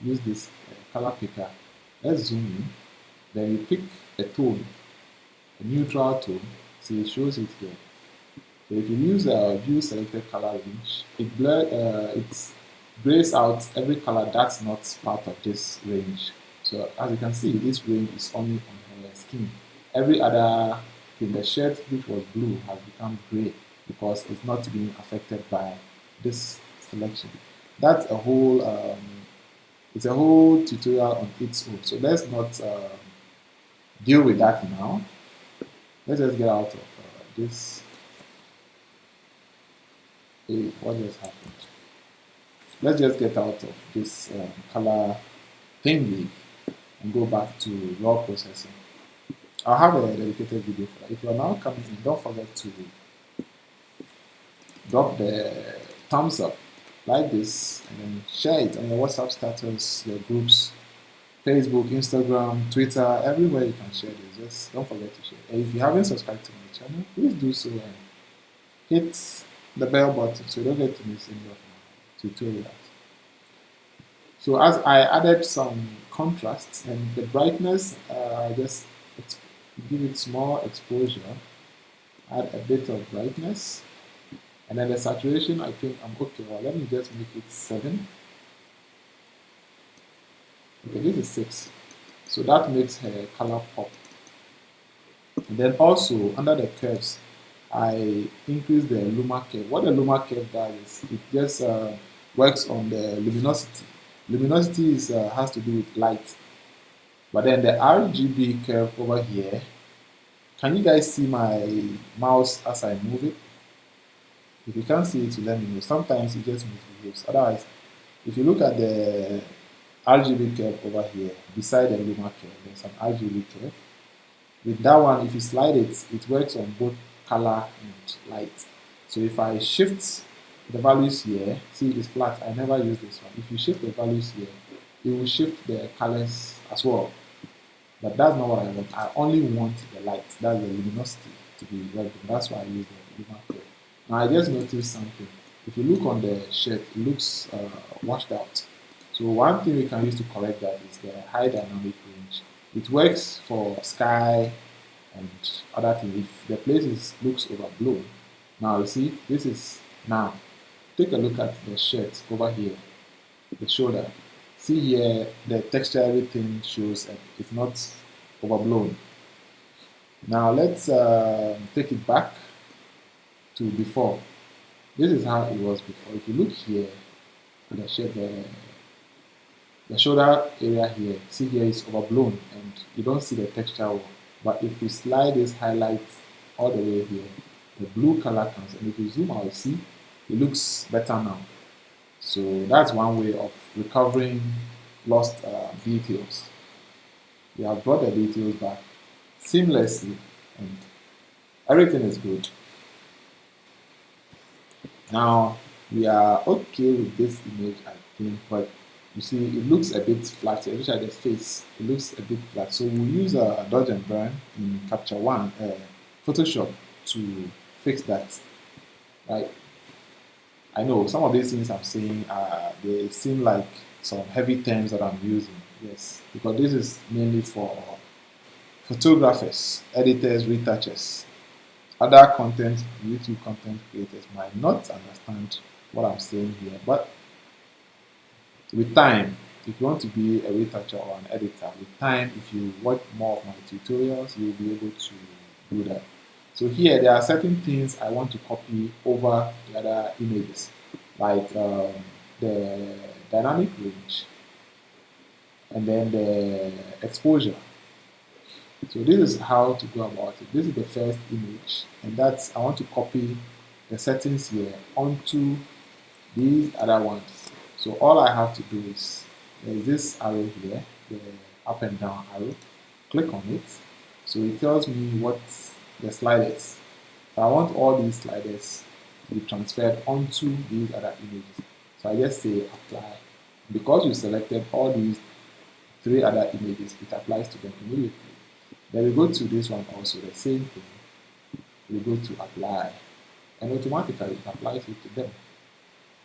use this color picker. Let's zoom in. Then you pick a tone, a neutral tone. See, it shows it here. So if you use view selected color range, it grays out every color that's not part of this range. So as you can see, this range is only on her skin. Every other in the shirt which was blue has become gray because it's not being affected by this selection. That's a whole it's a whole tutorial on its own. So let's not deal with that now. Let's just get out of this. Hey, what just happened? Let's just get out of this color thingy and go back to raw processing. I'll have a dedicated video for that. If you are now coming in, don't forget to drop the thumbs up like this and then share it on your WhatsApp status, your groups, Facebook, Instagram, Twitter, everywhere you can share this. Just don't forget to share. And if you haven't subscribed to my channel, please do so and hit the bell button so you don't get to miss any of my tutorials. So as I added some contrasts and the brightness, just give it small exposure, add a bit of brightness, and then the saturation, I think I'm okay. Well, let me just make it 7. Okay, this is 6. So that makes her color pop. And then also under the curves, I increase the luma curve. What the luma curve does is it just works on the luminosity. Luminosity has to do with light. But then the RGB curve over here, can you guys see my mouse as I move it? If you can't see it, you let me know. Sometimes it just misbehaves. Otherwise, if you look at the RGB curve over here, beside the luma curve, there's an RGB curve. With that one, if you slide it, it works on both color and light. So if I shift the values here, see it's flat, I never use this one. If you shift the values here, it will shift the colors as well. But that's not what I want. I only want the light, that's the luminosity to be working. That's why I use the luma curve. Now I just noticed something. If you look on the shirt, it looks washed out. So one thing we can use to correct that is the high dynamic range. It works for sky and other things. If the place looks overblown, now you see this is now. Take a look at the shirt over here, the shoulder. See here the texture, everything shows that it's not overblown. Now let's take it back to before. This is how it was before. If you look here, the shape, the shoulder area here, see here is overblown and you don't see the texture well. But if you slide this highlight all the way here, the blue color comes, and if you zoom out, see it looks better now. So that's one way of recovering lost details. You have brought the details back seamlessly and everything is good. Now we are okay with this image, I think, but you see it looks a bit flat, especially the face. It looks a bit flat. So we'll use a dodge and burn in captureone, Photoshop to fix that. Right? I know some of these things I'm saying, they seem like some heavy terms that I'm using. Yes, because this is mainly for photographers, editors, retouchers. Other content, YouTube content creators might not understand what I'm saying here, but with time, if you want to be a retoucher or an editor, with time, if you watch more of my tutorials, you'll be able to do that. So here, there are certain things I want to copy over the other images, like the dynamic range, and then the exposure. So this is how to go about it. This is the first image, and that's I want to copy the settings here onto these other ones. So all I have to do is there's this arrow here, the up and down arrow. Click on it. So it tells me what the sliders. So I want all these sliders to be transferred onto these other images. So I just say apply. Because we selected all these 3 other images, it applies to them immediately. Then we go to this one also, the same thing. We go to apply, and automatically it applies it to them.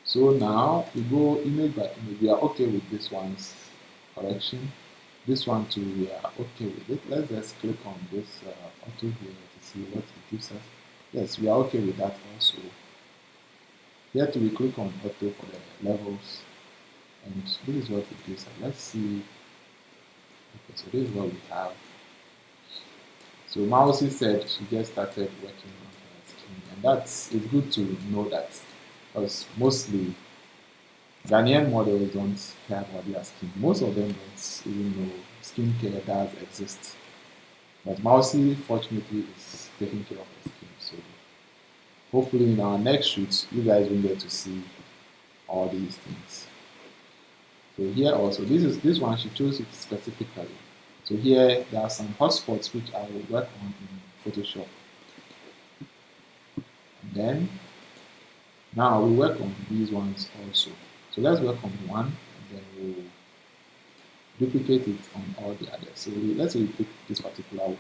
So now we go image by image. We are okay with this one's correction. This one too, we are okay with it. Let's just click on this auto here to see what it gives us. Yes, we are okay with that also. Here too, we click on auto for the levels, and this is what it gives us. Let's see. Okay, so this is what we have. So Mausi said she just started working on her skin, and it's good to know that, because mostly Ghanaian models don't care about their skin. Most of them don't even know skincare does exist. But Mausi, fortunately, is taking care of her skin. So hopefully in our next shoots, you guys will get to see all these things. So here also, this one she chose it specifically. So here there are some hotspots which I will work on in Photoshop. And then now we work on these ones also. So let's work on one, and then we'll duplicate it on all the others. So let's say we pick this particular one.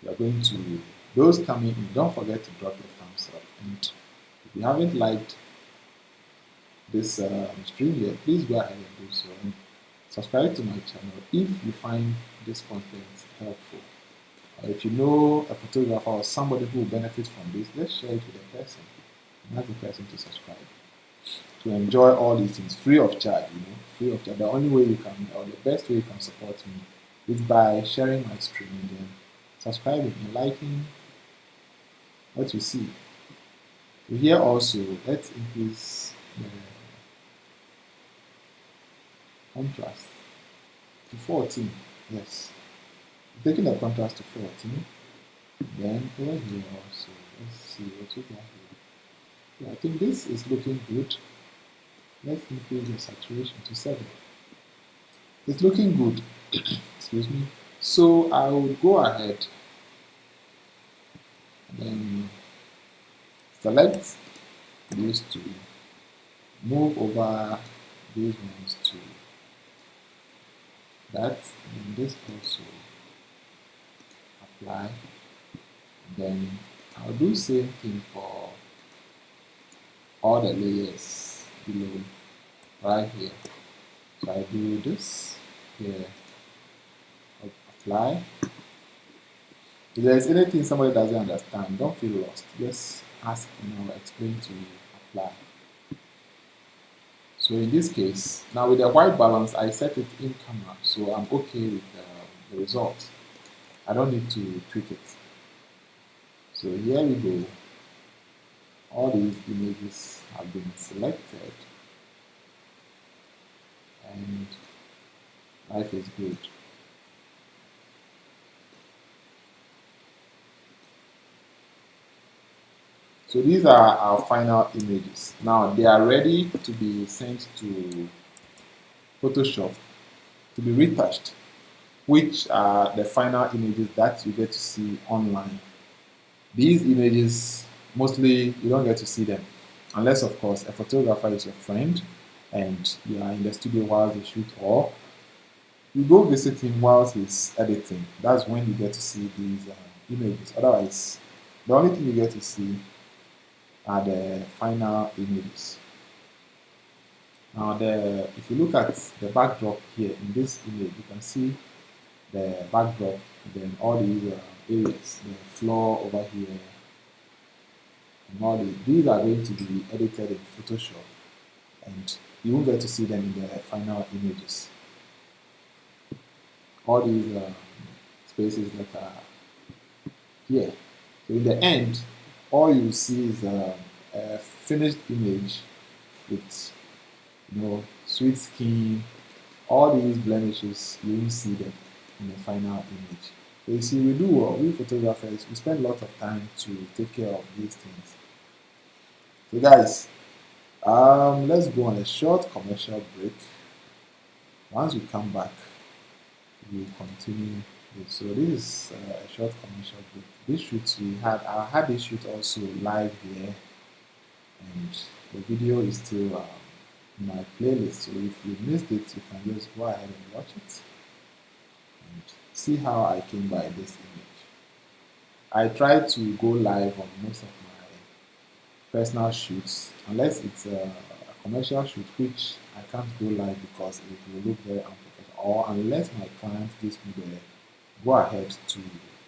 We are going to, those coming in, don't forget to drop your thumbs up. And if you haven't liked this stream yet, please go ahead and do so. And subscribe to my channel if you find this content helpful. If you know a photographer or somebody who will benefit from this, let's share it with the person and ask the person to subscribe. To enjoy all these things free of charge, free of charge. The only way you can, or the best way you can support me is by sharing my stream and then subscribing and liking what you see. So here also, let's increase the contrast to 14. Yes. Taking the contrast to 14. Then over here also, let's see what we got here. Yeah, I think this is looking good. Let's increase the saturation to 7. It's looking good. Excuse me. So I will go ahead and then select these two, move over these ones to that, and this also apply. Then I'll do same thing for all the layers below right here. So I do this here, apply. If there's anything somebody doesn't understand, don't feel lost. Just ask and I'll explain to you. Apply. So in this case, now with the white balance, I set it in camera, so I'm okay with the result. I don't need to tweak it. So here we go. All these images have been selected, and life is good. So these are our final images. Now they are ready to be sent to Photoshop to be retouched, which are the final images that you get to see online. These images, mostly you don't get to see them, unless of course a photographer is your friend and you are in the studio while they shoot, or you go visit him while he's editing. That's when you get to see these images. Otherwise, the only thing you get to see are the final images. Now, if you look at the backdrop here in this image, you can see the backdrop, then all these areas, the floor over here, and all these are going to be edited in Photoshop, and you won't get to see them in the final images. All these spaces that are here. So in the end, all you see is a finished image with sweet skin. All these blemishes, you won't see them in the final image. So you see, we do well. We photographers, we spend a lot of time to take care of these things. So guys, let's go on a short commercial break. Once we come back, we'll continue this. So this is a short commercial break. This shoot we had, I had this shoot also live here, and the video is still in my playlist. So if you missed it, you can just go ahead and watch it and see how I came by this image. I try to go live on most of my personal shoots, unless it's a commercial shoot, which I can't go live because it will look very unprofessional, or unless my client gives me the go ahead to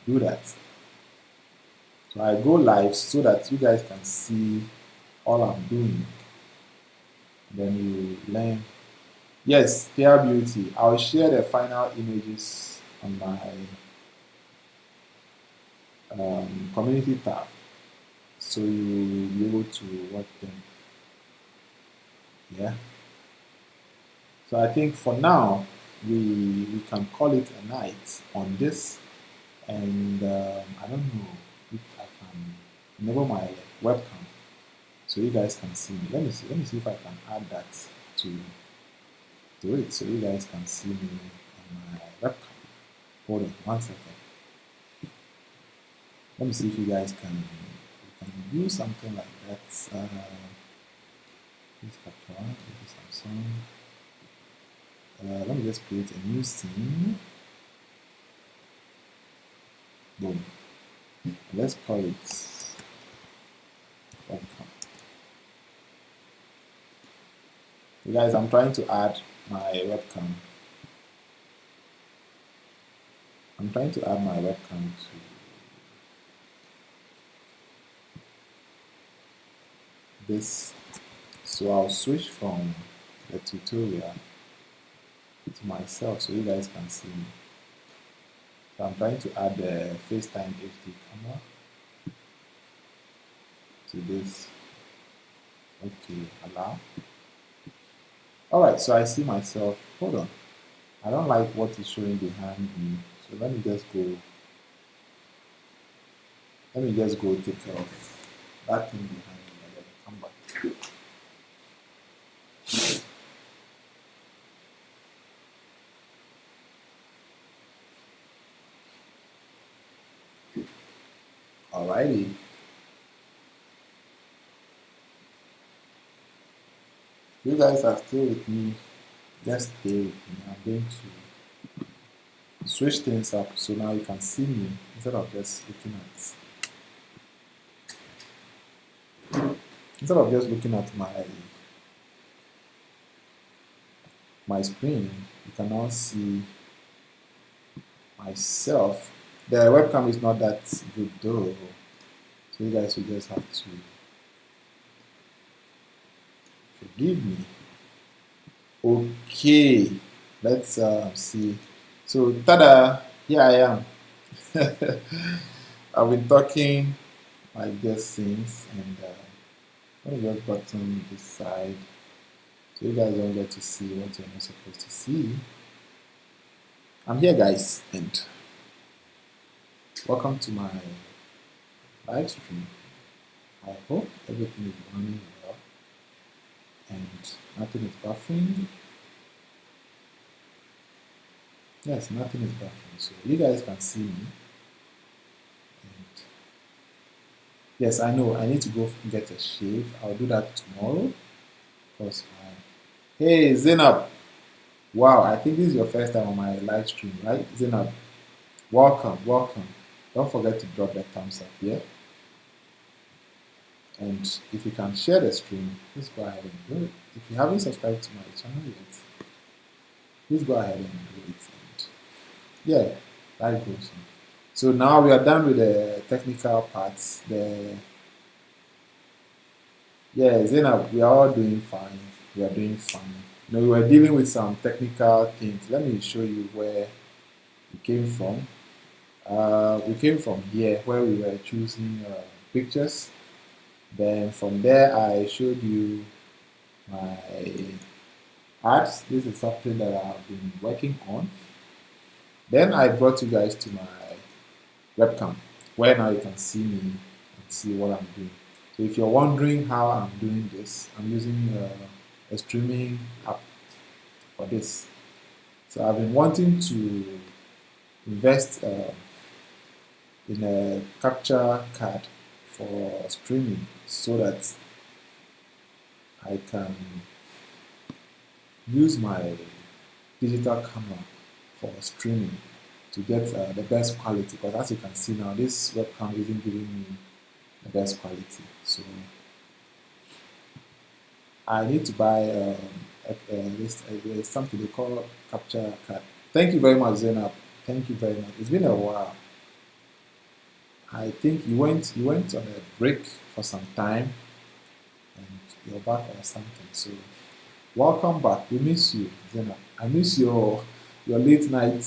do that. So I go live so that you guys can see all I'm doing. Then you learn. Yes, fair beauty. I'll share the final images on my community tab, so you'll be able to watch them. Yeah. So I think for now we can call it a night on this, and I don't know if I can enable my webcam so you guys can see me. Let me see. Let me see if I can add that to it so you guys can see me on my webcam. Hold on 1 second. Let me see if you guys can do something like that. Please capture, Samsung. Let me just create a new scene. Boom. Let's call it webcam. You guys, I'm trying to add my webcam. I'm trying to add my webcam to this. So I'll switch from the tutorial to myself so you guys can see me. So I'm trying to add the FaceTime HD camera to this. Okay, allow. Alright, so I see myself. Hold on. I don't like what is showing behind me. So let me just go. Let me just go take care of that thing behind me and then come back. Alrighty. You guys are still with me. Just stay with me. I'm going to switch things up so now you can see me instead of just looking at my screen. You can now see myself. The webcam is not that good though, so you guys will just have to forgive me. Okay, let's see. So, tada! Here I am. I've been talking like this since, and let me just button this side so you guys don't get to see what you're not supposed to see. I'm here, guys, and welcome to my live stream. I hope everything is running well and nothing is buffering. Yes, nothing is buffering, so you guys can see me. And yes, I know I need to go get a shave. I'll do that tomorrow because hey Zainab, wow, I think this is your first time on my live stream, right? Zainab, welcome, welcome. Don't forget to drop that thumbs up, yeah? And if you can share the stream, please go ahead and do it. If you haven't subscribed to my channel yet, please go ahead and do it. And yeah, life goes on. So now we are done with the technical parts. Zainab, we are all doing fine. We are doing fine. We were dealing with some technical things. Let me show you where we came from. We came from here where we were choosing pictures. Then from there, I showed you my ads. This is something that I've been working on. Then I brought you guys to my webcam, where now you can see me and see what I'm doing. So if you're wondering how I'm doing this, I'm using a streaming app for this. So I've been wanting to invest in a capture card for streaming so that I can use my digital camera for streaming to get the best quality. Because as you can see now, this webcam isn't giving me the best quality. So I need to buy something they call capture card. Thank you very much, Zainab. Thank you very much. It's been a while. I think you went on a break for some time and you're back or something. So welcome back. We miss you, Zainab. I miss your late night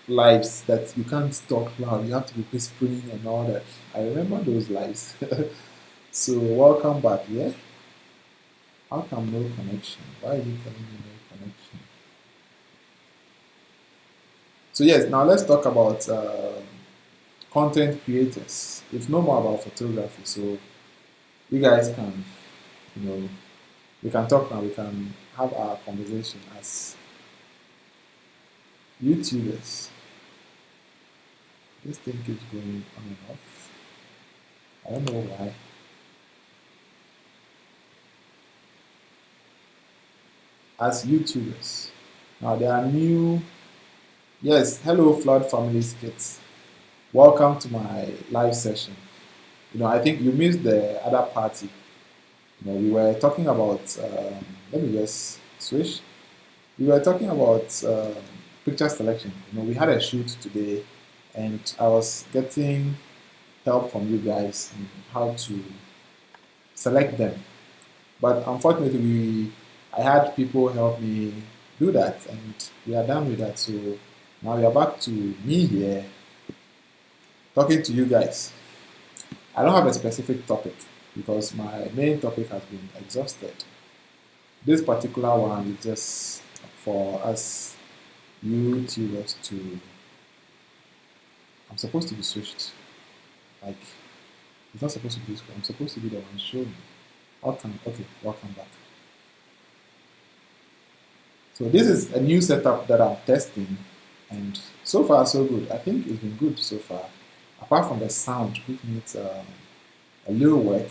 lives that you can't talk loud. You have to be whispering and all that. I remember those lives. So welcome back. Yeah. How come no connection? Why are you telling me no connection? So yes, now let's talk about content creators. It's no more about photography. So you guys can, you know, we can talk now. We can have our conversation as YouTubers. This thing keeps going on and off. I don't know why. As YouTubers. Now there are new. Yes, hello, Flood Family Skits. Welcome to my live session. I think you missed the other party. We were talking about. Let me just switch. We were talking about picture selection. We had a shoot today, and I was getting help from you guys on how to select them. But unfortunately, I had people help me do that, and we are done with that. So now we are back to me here talking to you guys. I don't have a specific topic because my main topic has been exhausted. This particular one is just for us YouTubers to. I'm supposed to be switched. Like, it's not supposed to be this way. I'm supposed to be the one showing. Okay, welcome back. So this is a new setup that I'm testing, and so far so good. I think it's been good so far. Apart from the sound, which needs a little work,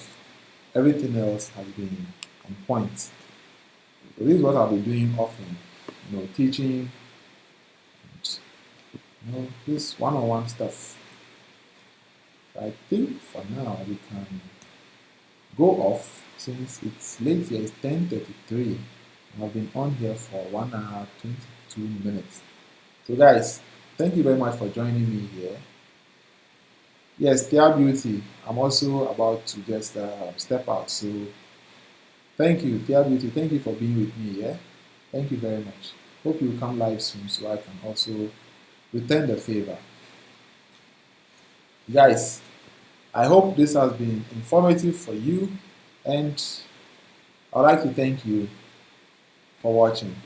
everything else has been on point. So this is what I'll be doing often, teaching, this one-on-one stuff. I think for now we can go off since it's late here. It's 10:33. I've been on here for 1 hour 22 minutes. So guys, thank you very much for joining me here. Yes, Tia Beauty. I'm also about to just step out. So thank you, Tia Beauty. Thank you for being with me. Yeah, thank you very much. Hope you come live soon so I can also return the favor. Guys, I hope this has been informative for you, and I'd like to thank you for watching.